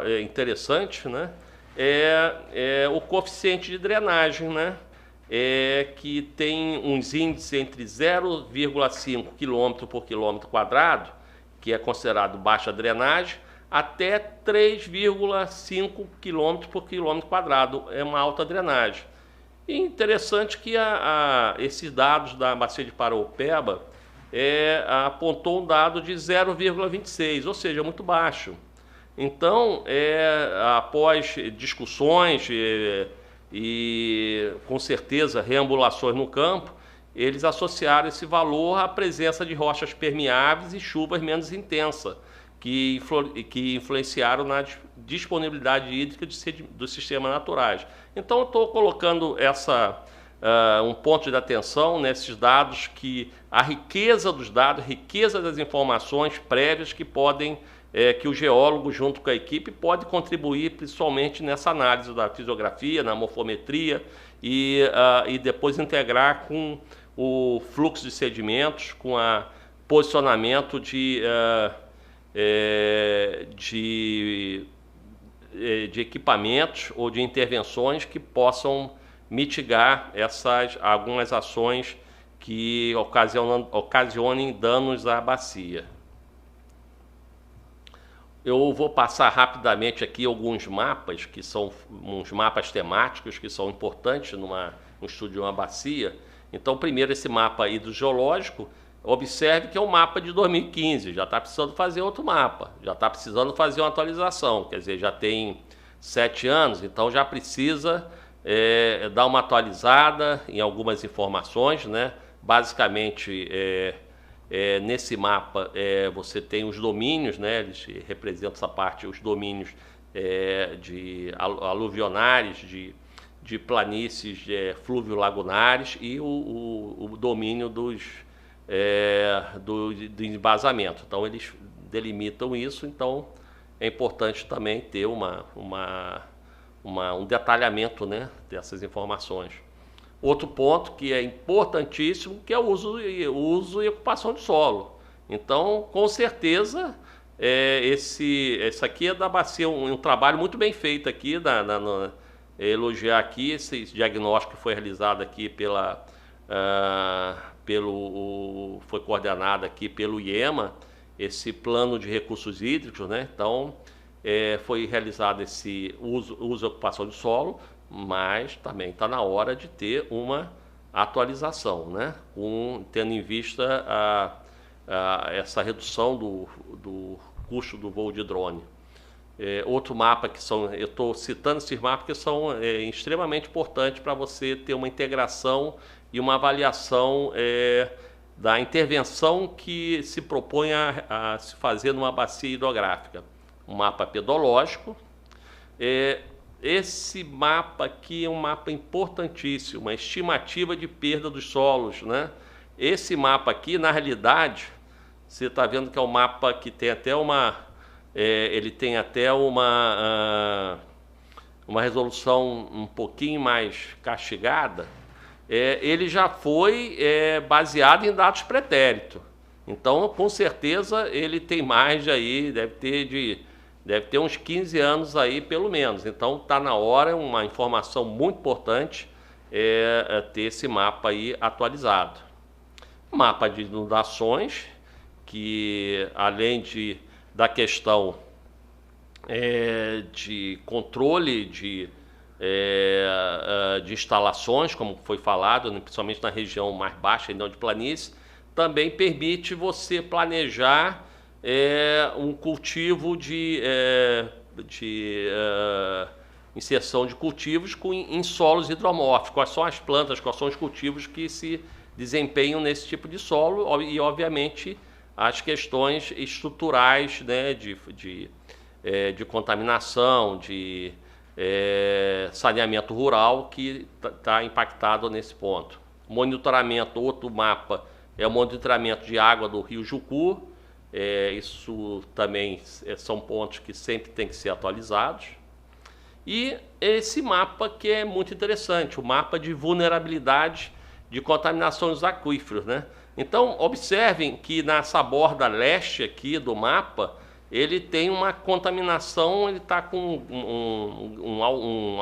é interessante, né, é o coeficiente de drenagem, né, que tem uns índices entre 0,5 km por quilômetro quadrado, que é considerado baixa drenagem, até 3,5 km por quilômetro quadrado, é uma alta drenagem. E interessante que esses dados da bacia de Paraupeba apontou um dado de 0,26, ou seja, muito baixo. Então, após discussões e com certeza reambulações no campo, eles associaram esse valor à presença de rochas permeáveis e chuvas menos intensas, que influenciaram na disponibilidade hídrica dos sistemas naturais. Então, eu estou colocando um ponto de atenção nesses dados, que a riqueza dos dados, riqueza das informações prévias que o geólogo, junto com a equipe, pode contribuir principalmente nessa análise da fisiografia, na morfometria e depois integrar com o fluxo de sedimentos, com o posicionamento de equipamentos ou de intervenções que possam mitigar algumas ações que ocasionem danos à bacia. Eu vou passar rapidamente aqui alguns mapas, que são uns mapas temáticos que são importantes no estudo de uma bacia. Então, primeiro, esse mapa hidrogeológico, observe que é um mapa de 2015, já está precisando fazer outro mapa, já está precisando fazer uma atualização, quer dizer, já tem 7 anos, então já precisa dar uma atualizada em algumas informações, né? Basicamente, nesse mapa você tem os domínios, né? Eles representam essa parte, os domínios de aluvionares, de planícies fluvio-lagunares e o domínio do embasamento. Então, eles delimitam isso, então é importante também ter um detalhamento, né, dessas informações. Outro ponto que é importantíssimo, que é o uso e ocupação de solo. Então, com certeza, esse aqui é da bacia, um trabalho muito bem feito aqui, elogiar aqui esse diagnóstico que foi realizado aqui foi coordenado aqui pelo IEMA, esse plano de recursos hídricos, né? Então, foi realizado esse uso e ocupação de solo, mas também está na hora de ter uma atualização, né? Tendo em vista essa redução do custo do voo de drone. Outro mapa eu estou citando esses mapas que são extremamente importantes para você ter uma integração e uma avaliação da intervenção que se propõe a se fazer numa bacia hidrográfica. Um mapa pedológico. Esse mapa aqui é um mapa importantíssimo, uma estimativa de perda dos solos, né? Esse mapa aqui, na realidade, você está vendo que é um mapa que tem até ele tem até uma resolução um pouquinho mais castigada. Ele já foi baseado em dados pretéritos. Então, com certeza, ele tem mais aí, deve ter uns 15 anos aí, pelo menos. Então, está na hora, uma informação muito importante ter esse mapa aí atualizado. Mapa de inundações, que além da questão de controle de instalações, como foi falado, principalmente na região mais baixa, não de planície, também permite você planejar um cultivo de inserção de cultivos em solos hidromórficos. Quais são as plantas, quais são os cultivos que se desempenham nesse tipo de solo e, obviamente, as questões estruturais, né, de contaminação, de saneamento rural que está impactado nesse ponto. Monitoramento, outro mapa, é o monitoramento de água do rio Jucu. Isso também são pontos que sempre tem que ser atualizados. E esse mapa que é muito interessante, o mapa de vulnerabilidade de contaminação dos aquíferos, né? Então, observem que nessa borda leste aqui do mapa, ele tem uma contaminação, ele está com um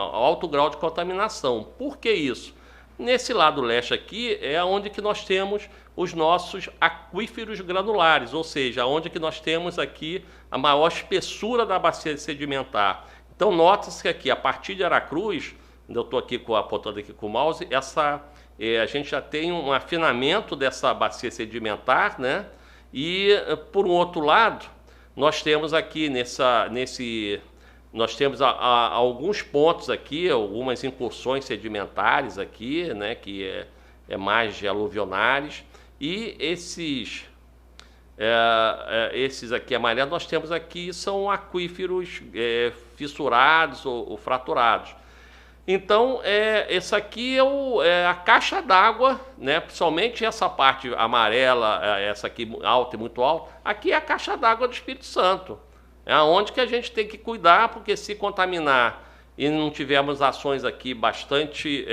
alto grau de contaminação. Por que isso? Nesse lado leste aqui é onde que nós temos os nossos aquíferos granulares, ou seja, onde que nós temos aqui a maior espessura da bacia sedimentar. Então, nota-se que aqui, a partir de Aracruz, eu estou aqui apontando aqui com o mouse, a gente já tem um afinamento dessa bacia sedimentar, né? E, por um outro lado, nós temos aqui nesse Nós temos alguns pontos aqui, algumas incursões sedimentares aqui, né, que é mais de aluvionares, e esses aqui amarelos nós temos aqui são aquíferos fissurados ou fraturados. Então, essa aqui é a caixa d'água, né? Principalmente essa parte amarela, essa aqui alta e muito alta, aqui é a caixa d'água do Espírito Santo. É onde que a gente tem que cuidar, porque se contaminar e não tivermos ações aqui bastante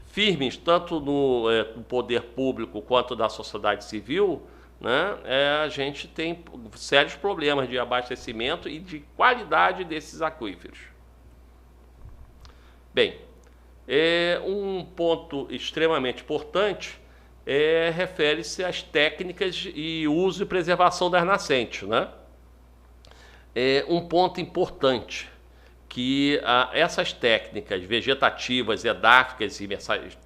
firmes, tanto no poder público quanto da sociedade civil, né, a gente tem sérios problemas de abastecimento e de qualidade desses aquíferos. Bem, um ponto extremamente importante refere-se às técnicas e uso e preservação das nascentes, né? Um ponto importante que essas técnicas vegetativas, edáficas e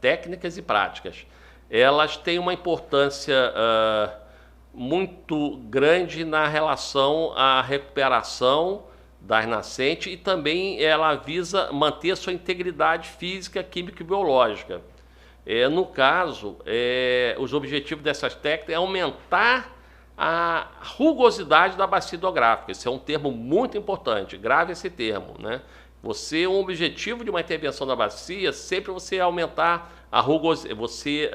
técnicas e práticas, elas têm uma importância muito grande na relação à recuperação das nascentes, e também ela visa manter sua integridade física, química e biológica. No caso, os objetivos dessas técnicas é aumentar a rugosidade da bacia hidrográfica. Esse é um termo muito importante, grave esse termo, né? Um objetivo de uma intervenção da bacia sempre você aumentar a rugosidade, você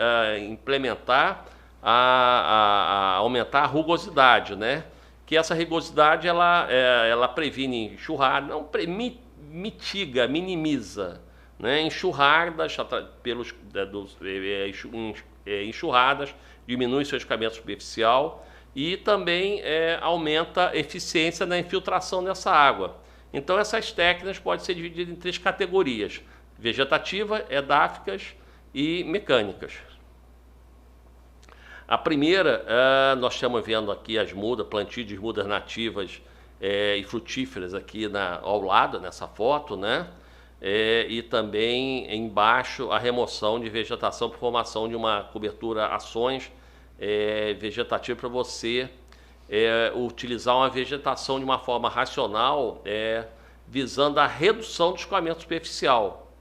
implementar aumentar a rugosidade, né? Que essa rugosidade ela previne enxurrada, não mitiga, minimiza, né? Enxurradas enxurradas, diminui seu escoamento superficial e também aumenta a eficiência na infiltração dessa água. Então essas técnicas podem ser divididas em 3 categorias: vegetativa, edáficas e mecânicas. A primeira, nós estamos vendo aqui as mudas, plantio de mudas nativas e frutíferas aqui ao lado, nessa foto, né? E também embaixo a remoção de vegetação por formação de uma cobertura, ações vegetativas para você utilizar uma vegetação de uma forma racional, visando a redução do escoamento superficial.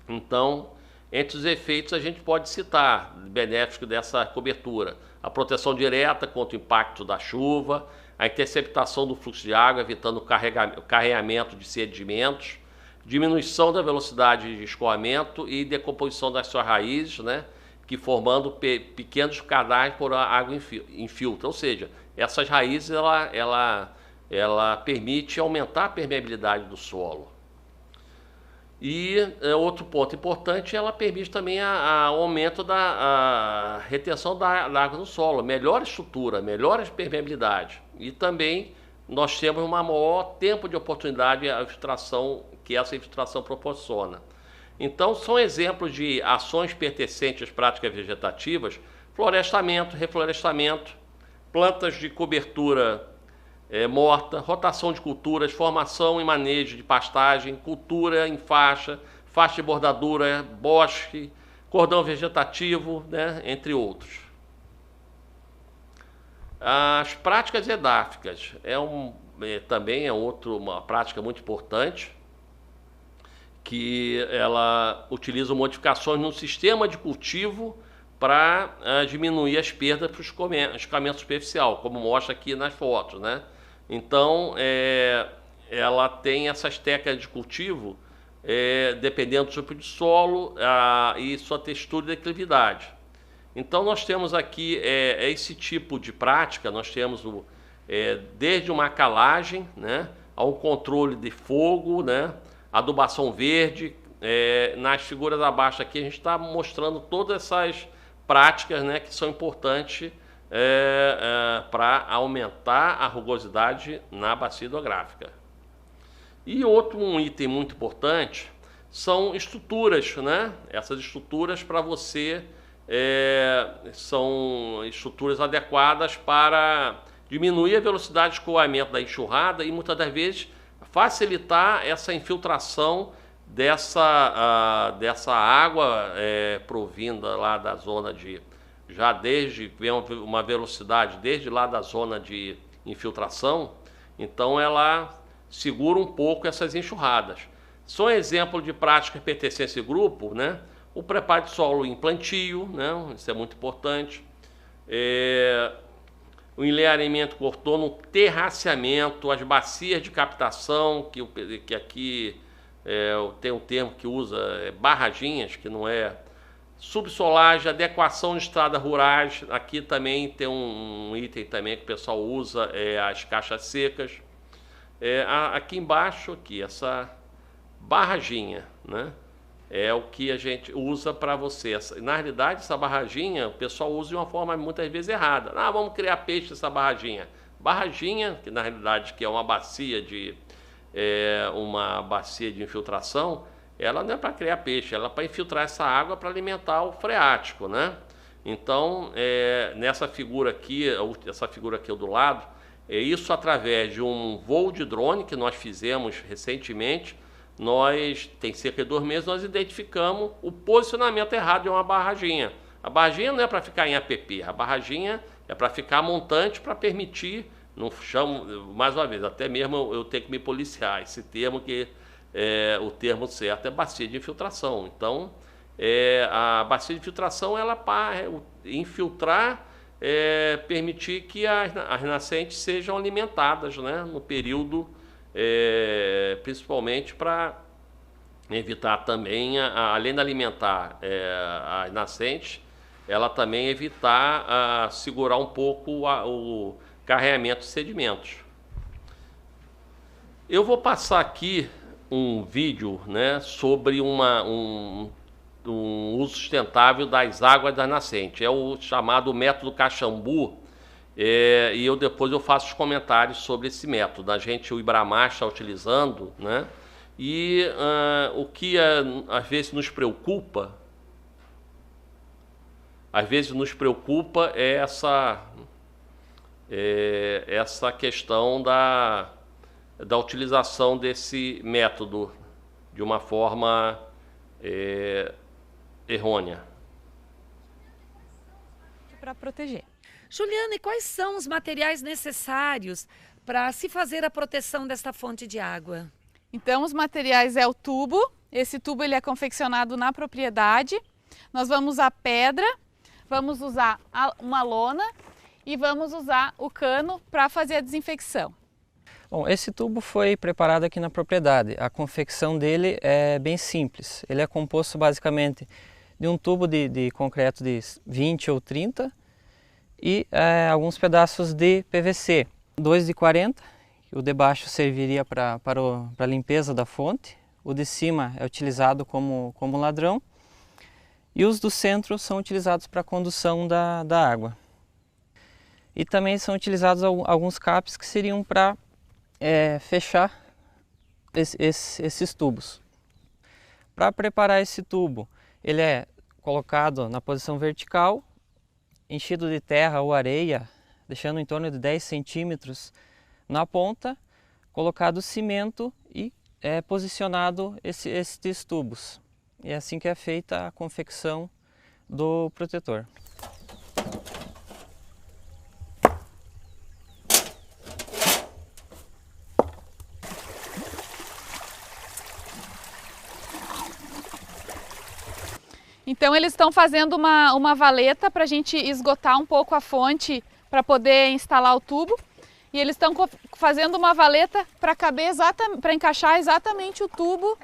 Então, entre os efeitos a gente pode citar benéfico dessa cobertura: a proteção direta contra o impacto da chuva, a interceptação do fluxo de água, evitando o carreamento de sedimentos, diminuição da velocidade de escoamento e decomposição das suas raízes, né, que formando pequenos canais por a água infiltra. Ou seja, essas raízes ela permite aumentar a permeabilidade do solo. E outro ponto importante, ela permite também o aumento da retenção da água no solo, melhor estrutura, melhor permeabilidade. E também nós temos um maior tempo de oportunidade à infiltração, que essa infiltração proporciona. Então, são exemplos de ações pertencentes às práticas vegetativas: florestamento, reflorestamento, plantas de cobertura morta, rotação de culturas, formação e manejo de pastagem, cultura em faixa, faixa de bordadura, bosque, cordão vegetativo, né, entre outros. As práticas edáficas também é uma prática muito importante, que ela utiliza modificações no sistema de cultivo para diminuir as perdas para o escoamento superficial, como mostra aqui nas fotos, né? Então, ela tem essas técnicas de cultivo dependendo do tipo de solo e sua textura e declividade. Então, nós temos aqui esse tipo de prática. Nós temos desde uma calagem, né, ao controle de fogo, né, adubação verde. Nas figuras abaixo aqui a gente está mostrando todas essas práticas, né, que são importantes para aumentar a rugosidade na bacia hidrográfica. E um item muito importante são estruturas, né? Essas estruturas para você são estruturas adequadas para diminuir a velocidade de escoamento da enxurrada e muitas das vezes facilitar essa infiltração dessa água provinda lá da zona vem uma velocidade desde lá da zona de infiltração. Então ela segura um pouco essas enxurradas. Só um exemplo de prática pertencente a esse grupo, né? O preparo de solo em plantio, né? Isso é muito importante. O enleamento cortando, o terraceamento, as bacias de captação, que aqui tem um termo que usa barraginhas, que não é subsolagem, adequação de estradas rurais. Aqui também tem um item também que o pessoal usa, as caixas secas. Aqui embaixo, aqui, essa barraginha, né? É o que a gente usa para você. Na realidade, essa barraginha, o pessoal usa de uma forma muitas vezes errada. Vamos criar peixe nessa barraginha. Barraginha, que na realidade que é uma bacia de infiltração, ela não é para criar peixe, ela é para infiltrar essa água para alimentar o freático, né? Então, nessa figura aqui, essa figura aqui do lado, isso através de um voo de drone que nós fizemos recentemente. Tem cerca de 2 meses, nós identificamos o posicionamento errado de uma barraginha. A barraginha não é para ficar em APP, a barraginha é para ficar montante, para permitir, não chamo, mais uma vez, até mesmo eu tenho que me policiar, esse termo que o termo certo é bacia de infiltração. Então, a bacia de infiltração, ela para infiltrar, permitir que as nascentes sejam alimentadas, né, no período, principalmente para evitar também, além de alimentar as nascentes, ela também evitar segurar um pouco o carregamento de sedimentos. Eu vou passar aqui um vídeo, né, sobre um uso sustentável das águas da nascente. É o chamado método Caxambu. E depois eu faço os comentários sobre esse método. O Ibramar está utilizando, né? E o que às vezes nos preocupa, é essa questão da utilização desse método de uma forma errônea. Para proteger. Juliana, e quais são os materiais necessários para se fazer a proteção desta fonte de água? Então, os materiais é o tubo. Esse tubo ele é confeccionado na propriedade. Nós vamos usar pedra, vamos usar uma lona e vamos usar o cano para fazer a desinfecção. Bom, esse tubo foi preparado aqui na propriedade. A confecção dele é bem simples. Ele é composto basicamente de um tubo de concreto de 20 ou 30 e alguns pedaços de PVC. 2 de 40, o de baixo serviria para a limpeza da fonte, o de cima é utilizado como ladrão e os do centro são utilizados para a condução da água. E também são utilizados alguns capes que seriam para fechar esses tubos. Para preparar esse tubo, ele é colocado na posição vertical, enchido de terra ou areia, deixando em torno de 10 centímetros na ponta, colocado cimento e posicionado esses tubos. E é assim que é feita a confecção do protetor. Então eles estão fazendo uma valeta para a gente esgotar um pouco a fonte para poder instalar o tubo. E eles estão fazendo uma valeta para encaixar exatamente o tubo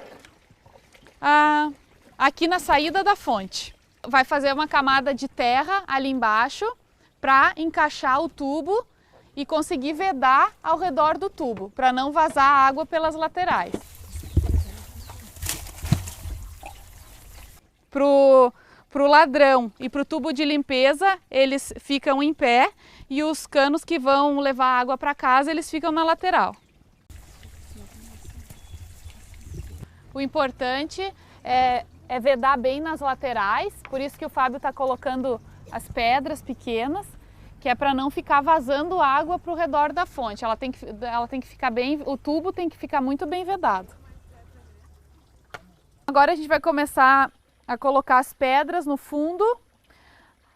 aqui na saída da fonte. Vai fazer uma camada de terra ali embaixo para encaixar o tubo e conseguir vedar ao redor do tubo, para não vazar água pelas laterais. Para o ladrão e para o tubo de limpeza, eles ficam em pé e os canos que vão levar água para casa, eles ficam na lateral. O importante é vedar bem nas laterais, por isso que o Fábio está colocando as pedras pequenas, que é para não ficar vazando água para o redor da fonte. Ela tem que ficar bem, o tubo tem que ficar muito bem vedado. Agora a gente vai começar a colocar as pedras no fundo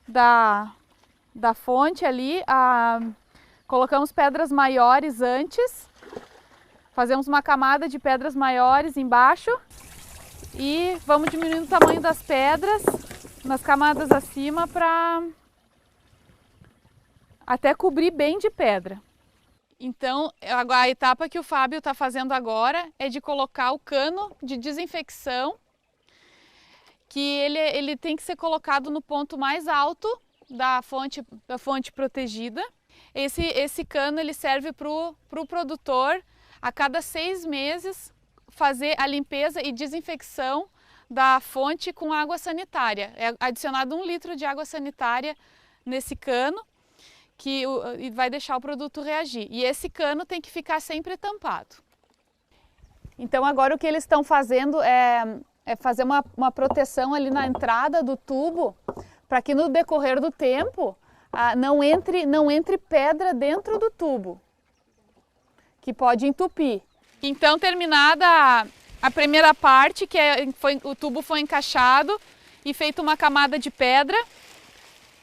da fonte ali. Colocamos pedras maiores antes Fazemos uma camada de pedras maiores embaixo e vamos diminuindo o tamanho das pedras nas camadas acima para até cobrir bem de pedra. Então, a etapa que o Fábio está fazendo agora é de colocar o cano de desinfecção, que ele tem que ser colocado no ponto mais alto da fonte protegida. Esse cano ele serve para o produtor, a cada 6 meses, fazer a limpeza e desinfecção da fonte com água sanitária. É adicionado 1 litro de água sanitária nesse cano, que vai deixar o produto reagir. E esse cano tem que ficar sempre tampado. Então agora o que eles estão fazendo é fazer uma proteção ali na entrada do tubo, para que no decorrer do tempo não entre pedra dentro do tubo, que pode entupir. Então, terminada a primeira parte, que o tubo foi encaixado e feito uma camada de pedra,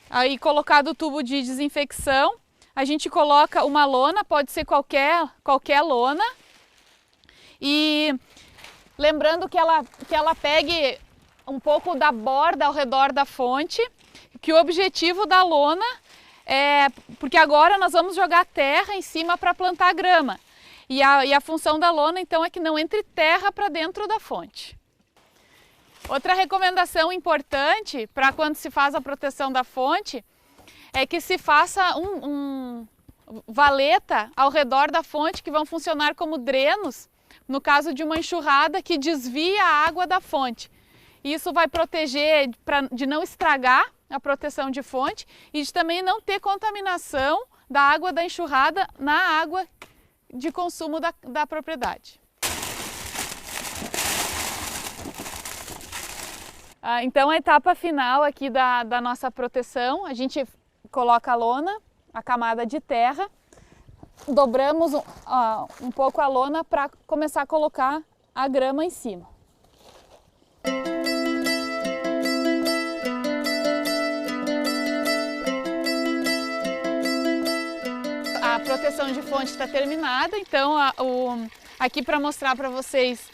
aí colocado o tubo de desinfecção, a gente coloca uma lona, pode ser qualquer lona, e lembrando que ela pegue um pouco da borda ao redor da fonte, que o objetivo da lona é, porque agora nós vamos jogar terra em cima para plantar grama, e a função da lona então é que não entre terra para dentro da fonte. Outra recomendação importante para quando se faz a proteção da fonte é que se faça valeta ao redor da fonte, que vão funcionar como drenos no caso de uma enxurrada que desvia a água da fonte. Isso vai proteger de não estragar a proteção de fonte e de também não ter contaminação da água da enxurrada na água de consumo da propriedade. Então a etapa final aqui da nossa proteção, a gente coloca a lona, a camada de terra, dobramos um pouco a lona para começar a colocar a grama em cima. A proteção de fonte está terminada, então aqui para mostrar para vocês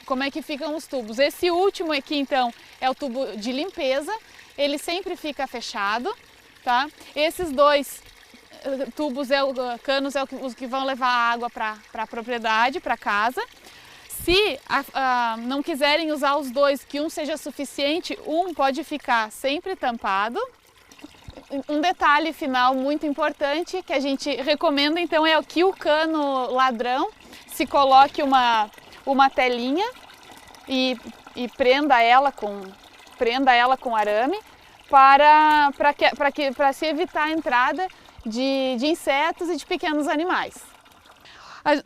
como é que ficam os tubos. Esse último aqui então é o tubo de limpeza, ele sempre fica fechado, tá? Esses 2 tubos, canos, é os que vão levar a água para a propriedade, para casa. Se não quiserem usar os 2, que um seja suficiente, um pode ficar sempre tampado. Um detalhe final muito importante que a gente recomenda então é que o cano ladrão se coloque uma telinha e prenda ela com arame para se evitar a entrada de insetos e de pequenos animais.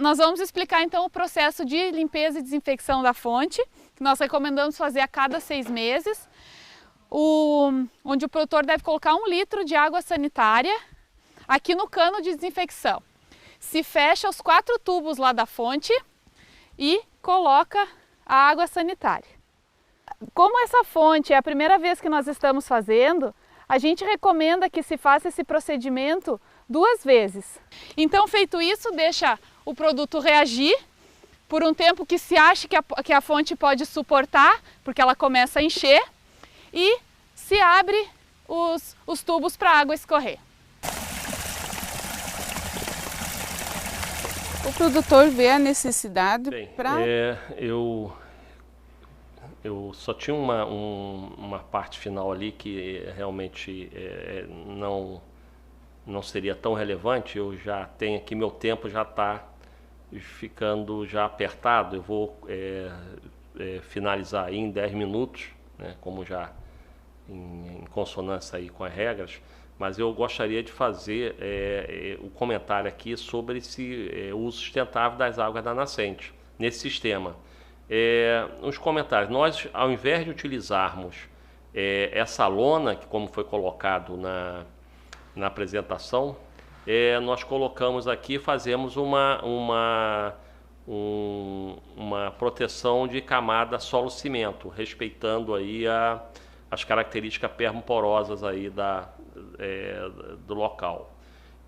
Nós vamos explicar então o processo de limpeza e desinfecção da fonte, que nós recomendamos fazer a cada 6 meses, onde o produtor deve colocar 1 litro de água sanitária aqui no cano de desinfecção. Se fecha os 4 tubos lá da fonte e coloca a água sanitária. Como essa fonte é a primeira vez que nós estamos fazendo, a gente recomenda que se faça esse procedimento 2 vezes. Então, feito isso, deixa o produto reagir por um tempo que se acha que a fonte pode suportar, porque ela começa a encher, e se abre os tubos para a água escorrer. O produtor vê a necessidade para... Eu só tinha uma parte final ali que realmente não seria tão relevante. Eu já tenho aqui, meu tempo já está ficando já apertado. Eu vou finalizar aí em 10 minutos, né, como já em consonância aí com as regras, mas eu gostaria de fazer o comentário aqui sobre esse uso sustentável das águas da nascente nesse sistema. Nos comentários, nós, ao invés de utilizarmos essa lona, que como foi colocado na apresentação, nós colocamos aqui, fazemos uma proteção de camada solo-cimento, respeitando aí as características permoporosas aí do local.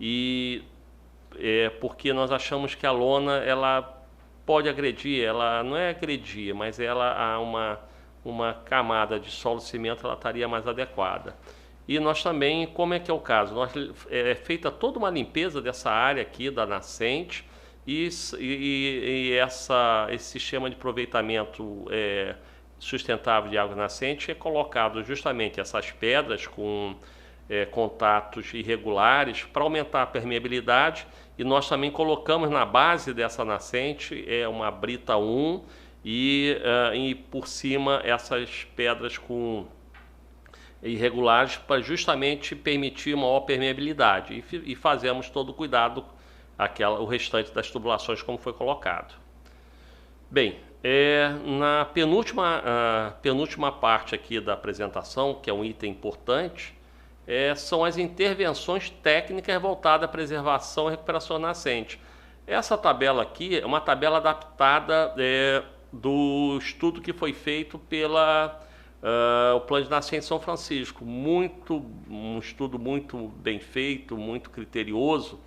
E porque nós achamos que a lona ela pode agredir, ela não é agredir, mas ela há uma camada de solo cimento, ela estaria mais adequada. E nós também, como é que é o caso? É feita toda uma limpeza dessa área aqui da nascente e esse sistema de aproveitamento sustentável de água nascente é colocado justamente essas pedras com contatos irregulares para aumentar a permeabilidade, e nós também colocamos na base dessa nascente uma brita 1 e por cima essas pedras com irregulares para justamente permitir maior permeabilidade, e fazemos todo o cuidado, o restante das tubulações como foi colocado. Bem, na penúltima parte aqui da apresentação, que é um item importante, são as intervenções técnicas voltadas à preservação e recuperação nascente. Essa tabela aqui é uma tabela adaptada do estudo que foi feito pela o Plano de Nascente São Francisco. Um estudo muito bem feito, muito criterioso,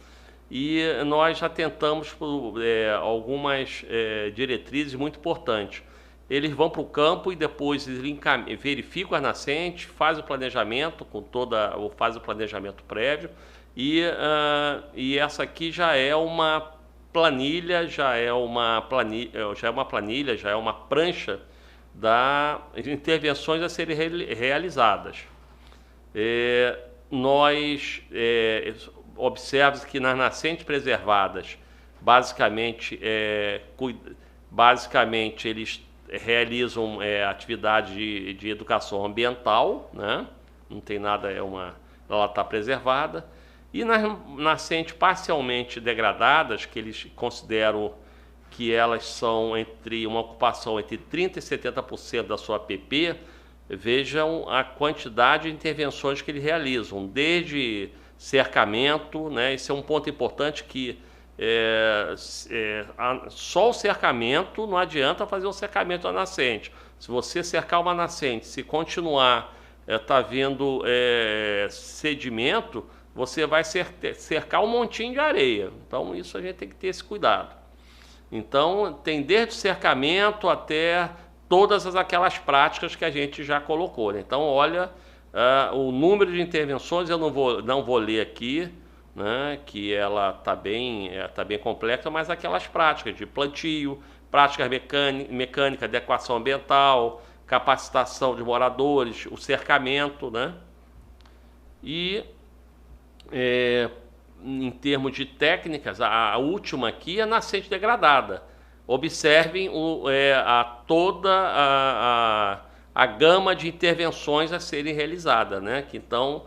e nós já tentamos algumas diretrizes muito importantes. Eles vão para o campo e depois eles verificam as nascentes, fazem o planejamento faz o planejamento prévio, e essa aqui já é uma planilha, já é uma prancha das intervenções a serem realizadas. Nós observamos que nas nascentes preservadas, basicamente eles realizam atividade de educação ambiental, né? Não tem nada, ela está preservada. E nas nascentes parcialmente degradadas, que eles consideram que elas são uma ocupação entre 30% e 70% da sua APP, vejam a quantidade de intervenções que eles realizam, desde cercamento, né? Esse é um ponto importante, que só o cercamento, não adianta fazer um cercamento da nascente. Se você cercar uma nascente, se continuar vindo sedimento, você vai cercar um montinho de areia. Então isso a gente tem que ter esse cuidado. Então tem desde o cercamento até todas aquelas práticas que a gente já colocou, né? Então olha o número de intervenções, eu não vou ler aqui, né, que ela está bem complexa, mas aquelas práticas de plantio, práticas mecânicas de adequação ambiental, capacitação de moradores, o cercamento, né? E em termos de técnicas, a última aqui é a nascente degradada. Observem toda a gama de intervenções a serem realizadas, né? Que então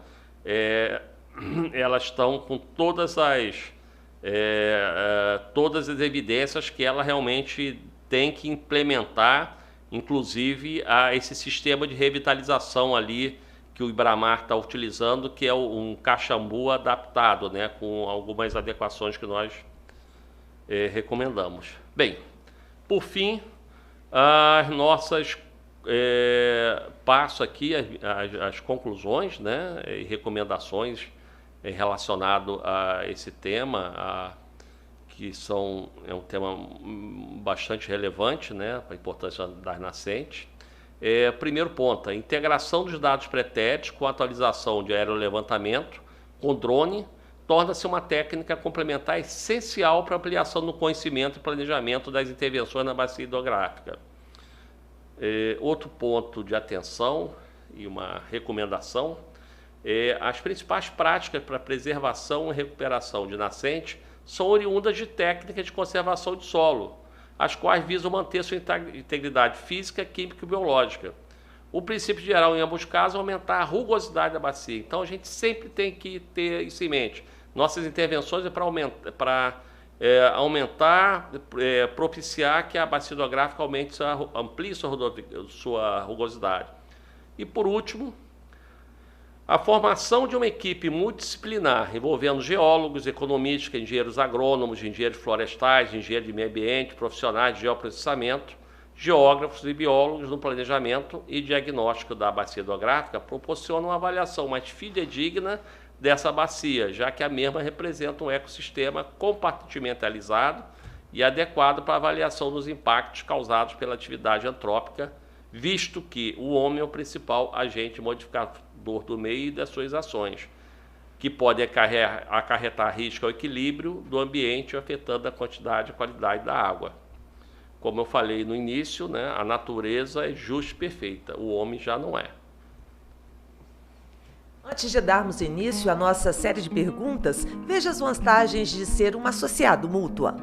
elas estão com todas as evidências que ela realmente tem que implementar, inclusive esse sistema de revitalização ali que o Ibramar está utilizando, que é um caxambu adaptado, né, com algumas adequações que nós recomendamos. Bem, por fim, as nossas passo aqui as conclusões, né, e recomendações relacionado a esse tema, que é um tema bastante relevante, né, para a importância das nascentes. Primeiro ponto, a integração dos dados pretéritos com a atualização de aerolevantamento com drone torna-se uma técnica complementar essencial para a ampliação do conhecimento e planejamento das intervenções na bacia hidrográfica. Outro ponto de atenção e uma recomendação as principais práticas para preservação e recuperação de nascentes são oriundas de técnicas de conservação de solo, as quais visam manter sua integridade física, química e biológica. O princípio geral, em ambos casos, é aumentar a rugosidade da bacia. Então, a gente sempre tem que ter isso em mente. Nossas intervenções é para aumentar, propiciar que a bacia hidrográfica amplie sua rugosidade. E, por último, a formação de uma equipe multidisciplinar envolvendo geólogos, economistas, engenheiros agrônomos, engenheiros florestais, engenheiros de meio ambiente, profissionais de geoprocessamento, geógrafos e biólogos no planejamento e diagnóstico da bacia hidrográfica proporciona uma avaliação mais fidedigna dessa bacia, já que a mesma representa um ecossistema compartimentalizado e adequado para a avaliação dos impactos causados pela atividade antrópica, visto que o homem é o principal agente modificador do meio e das suas ações, que pode acarretar risco ao equilíbrio do ambiente, afetando a quantidade e qualidade da água. Como eu falei no início, né, a natureza é justa e perfeita, o homem já não é. Antes de darmos início à nossa série de perguntas, veja as vantagens de ser um associado Mútua.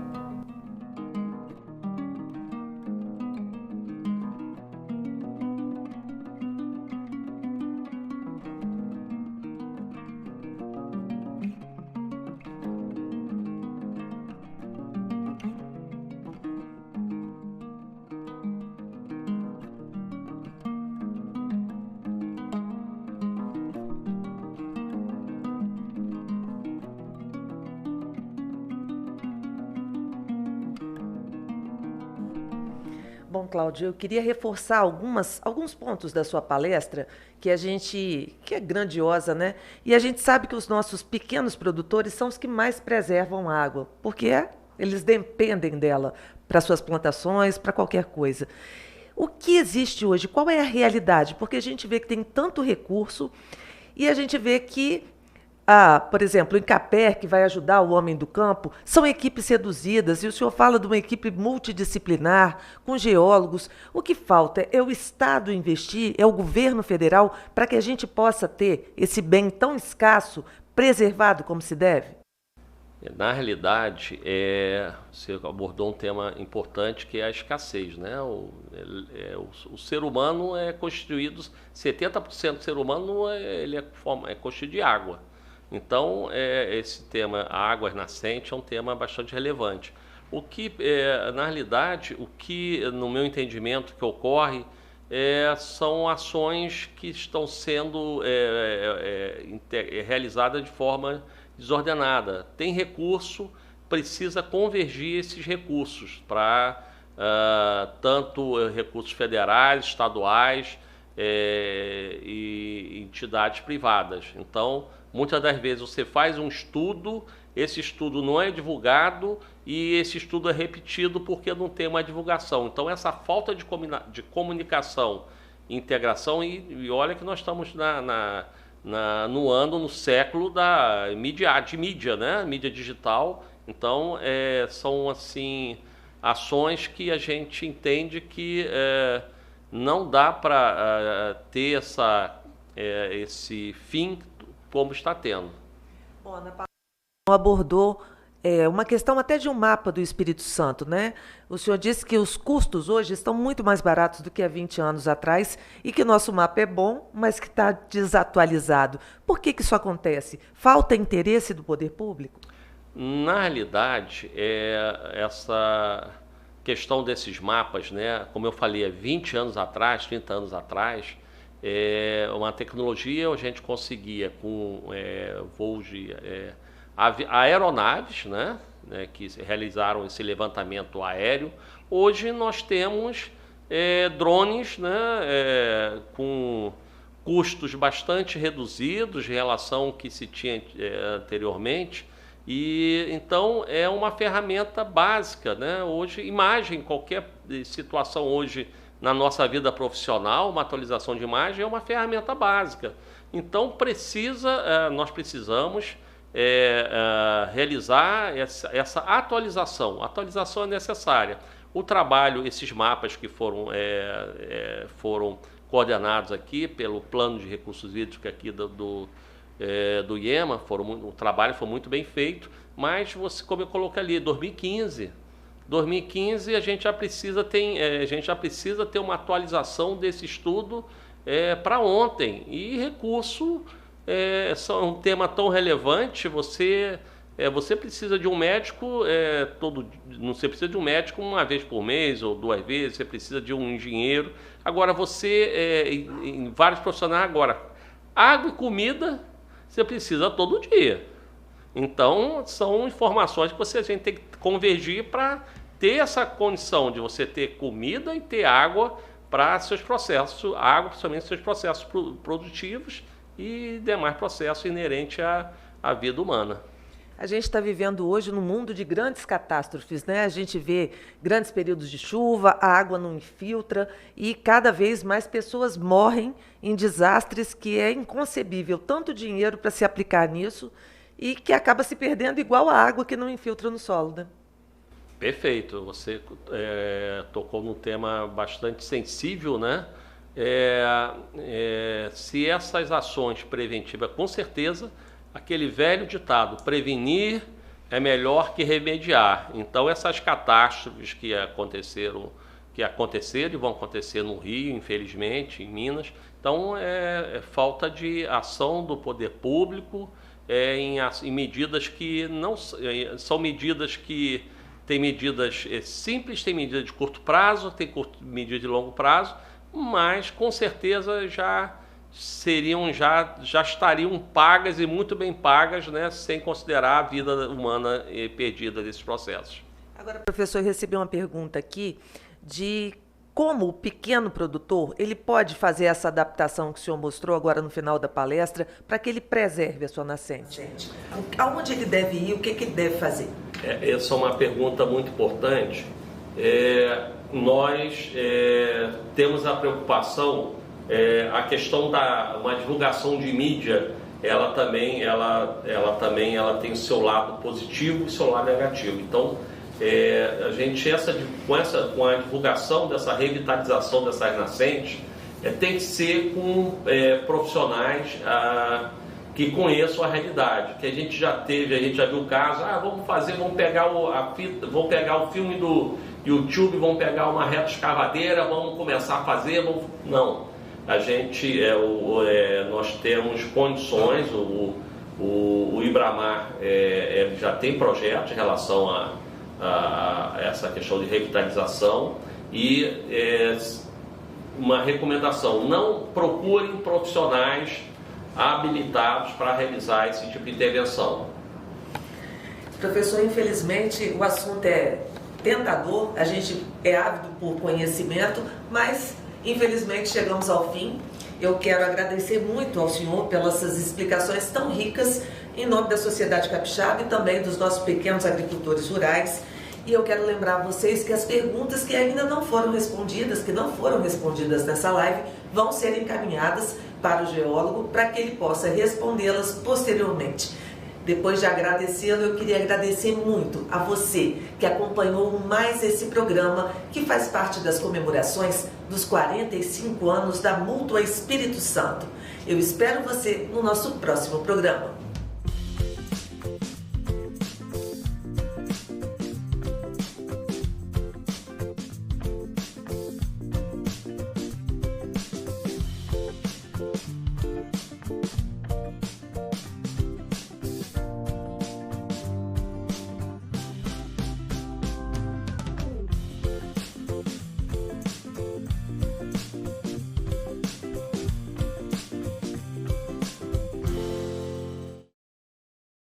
Bom, Cláudio, eu queria reforçar alguns pontos da sua palestra que é grandiosa, né? E a gente sabe que os nossos pequenos produtores são os que mais preservam a água, porque eles dependem dela para suas plantações, para qualquer coisa. O que existe hoje? Qual é a realidade? Porque a gente vê que tem tanto recurso e a gente vê que por exemplo, o Incaper, que vai ajudar o homem do campo, são equipes reduzidas, e o senhor fala de uma equipe multidisciplinar, com geólogos. O que falta é o Estado investir, é o governo federal, para que a gente possa ter esse bem tão escasso preservado como se deve? Na realidade, você abordou um tema importante, que é a escassez, né? O ser humano é constituído, 70% do ser humano é constituído de água. Então, esse tema, a água nascente, é um tema bastante relevante. Na realidade, o que, no meu entendimento, que ocorre são ações que estão sendo realizadas de forma desordenada. Tem recurso, precisa convergir esses recursos para tanto recursos federais, estaduais e entidades privadas. Então, muitas das vezes você faz um estudo, esse estudo não é divulgado e esse estudo é repetido porque não tem uma divulgação. Então, essa falta de comunicação e integração, e olha que nós estamos no século da mídia, né? Mídia digital. Então, são assim, ações que a gente entende que não dá para ter esse fim como está tendo. Bom, Ana Paula abordou uma questão até de um mapa do Espírito Santo, né? O senhor disse que os custos hoje estão muito mais baratos do que há 20 anos atrás e que nosso mapa é bom, mas que está desatualizado. Por que isso acontece? Falta interesse do poder público? Na realidade, essa questão desses mapas, né? Como eu falei, há 20 anos atrás, 30 anos atrás, uma tecnologia a gente conseguia com voos de aeronaves, né, que realizaram esse levantamento aéreo. Hoje nós temos drones, né, com custos bastante reduzidos em relação ao que se tinha anteriormente. E então é uma ferramenta básica, né? Hoje, imagem, qualquer situação hoje na nossa vida profissional, uma atualização de imagem é uma ferramenta básica. Então nós precisamos realizar essa atualização. A atualização é necessária. O trabalho, esses mapas que foram coordenados aqui pelo Plano de Recursos Hídricos aqui do IEMA, o trabalho foi muito bem feito, mas como eu coloquei ali, 2015 a gente já precisa ter uma atualização desse estudo para ontem. E recurso é um tema tão relevante. Você precisa de um médico você precisa de um médico uma vez por mês ou 2 vezes. Você precisa de um engenheiro. Agora em vários profissionais agora, água e comida você precisa todo dia. Então, são informações que a gente tem que convergir para ter essa condição de você ter comida e ter água para seus processos, água principalmente seus processos produtivos e demais processos inerentes à vida humana. A gente está vivendo hoje num mundo de grandes catástrofes, né? A gente vê grandes períodos de chuva, a água não infiltra e cada vez mais pessoas morrem em desastres que é inconcebível tanto dinheiro para se aplicar nisso e que acaba se perdendo igual a água que não infiltra no solo, né? Perfeito, você tocou num tema bastante sensível, né? Se essas ações preventivas, com certeza, aquele velho ditado, prevenir é melhor que remediar. Então, essas catástrofes que aconteceram e vão acontecer no Rio, infelizmente, em Minas, então é falta de ação do poder público em medidas que não são medidas que tem medidas simples, tem medidas de curto prazo, tem medidas de longo prazo, mas com certeza já estariam pagas e muito bem pagas, né, sem considerar a vida humana perdida desses processos. Agora, professor, eu recebi uma pergunta aqui de como o pequeno produtor ele pode fazer essa adaptação que o senhor mostrou agora no final da palestra para que ele preserve a sua nascente. Aonde ele deve ir, o que ele deve fazer? Essa é uma pergunta muito importante. Nós temos a preocupação, a questão uma divulgação de mídia, ela também tem o seu lado positivo e o seu lado negativo. Então, a gente com a divulgação dessa revitalização dessas nascentes, tem que ser com profissionais que conheçam a realidade, que a gente já viu o caso, vamos pegar o filme do YouTube, vamos pegar uma reta escavadeira, vamos começar a fazer, não. Nós temos condições, o Ibramar já tem projetos em relação a essa questão de revitalização e uma recomendação, não procurem profissionais habilitados para realizar esse tipo de intervenção. Professor, infelizmente o assunto é tentador, a gente é ávido por conhecimento, mas infelizmente chegamos ao fim. Eu quero agradecer muito ao senhor pelas explicações tão ricas em nome da sociedade capixaba e também dos nossos pequenos agricultores rurais. E eu quero lembrar a vocês que as perguntas que ainda não foram respondidas, nessa live, vão ser encaminhadas para o geólogo para que ele possa respondê-las posteriormente. Depois de agradecê-lo, eu queria agradecer muito a você que acompanhou mais esse programa, que faz parte das comemorações dos 45 anos da Mútua Espírito Santo. Eu espero você no nosso próximo programa.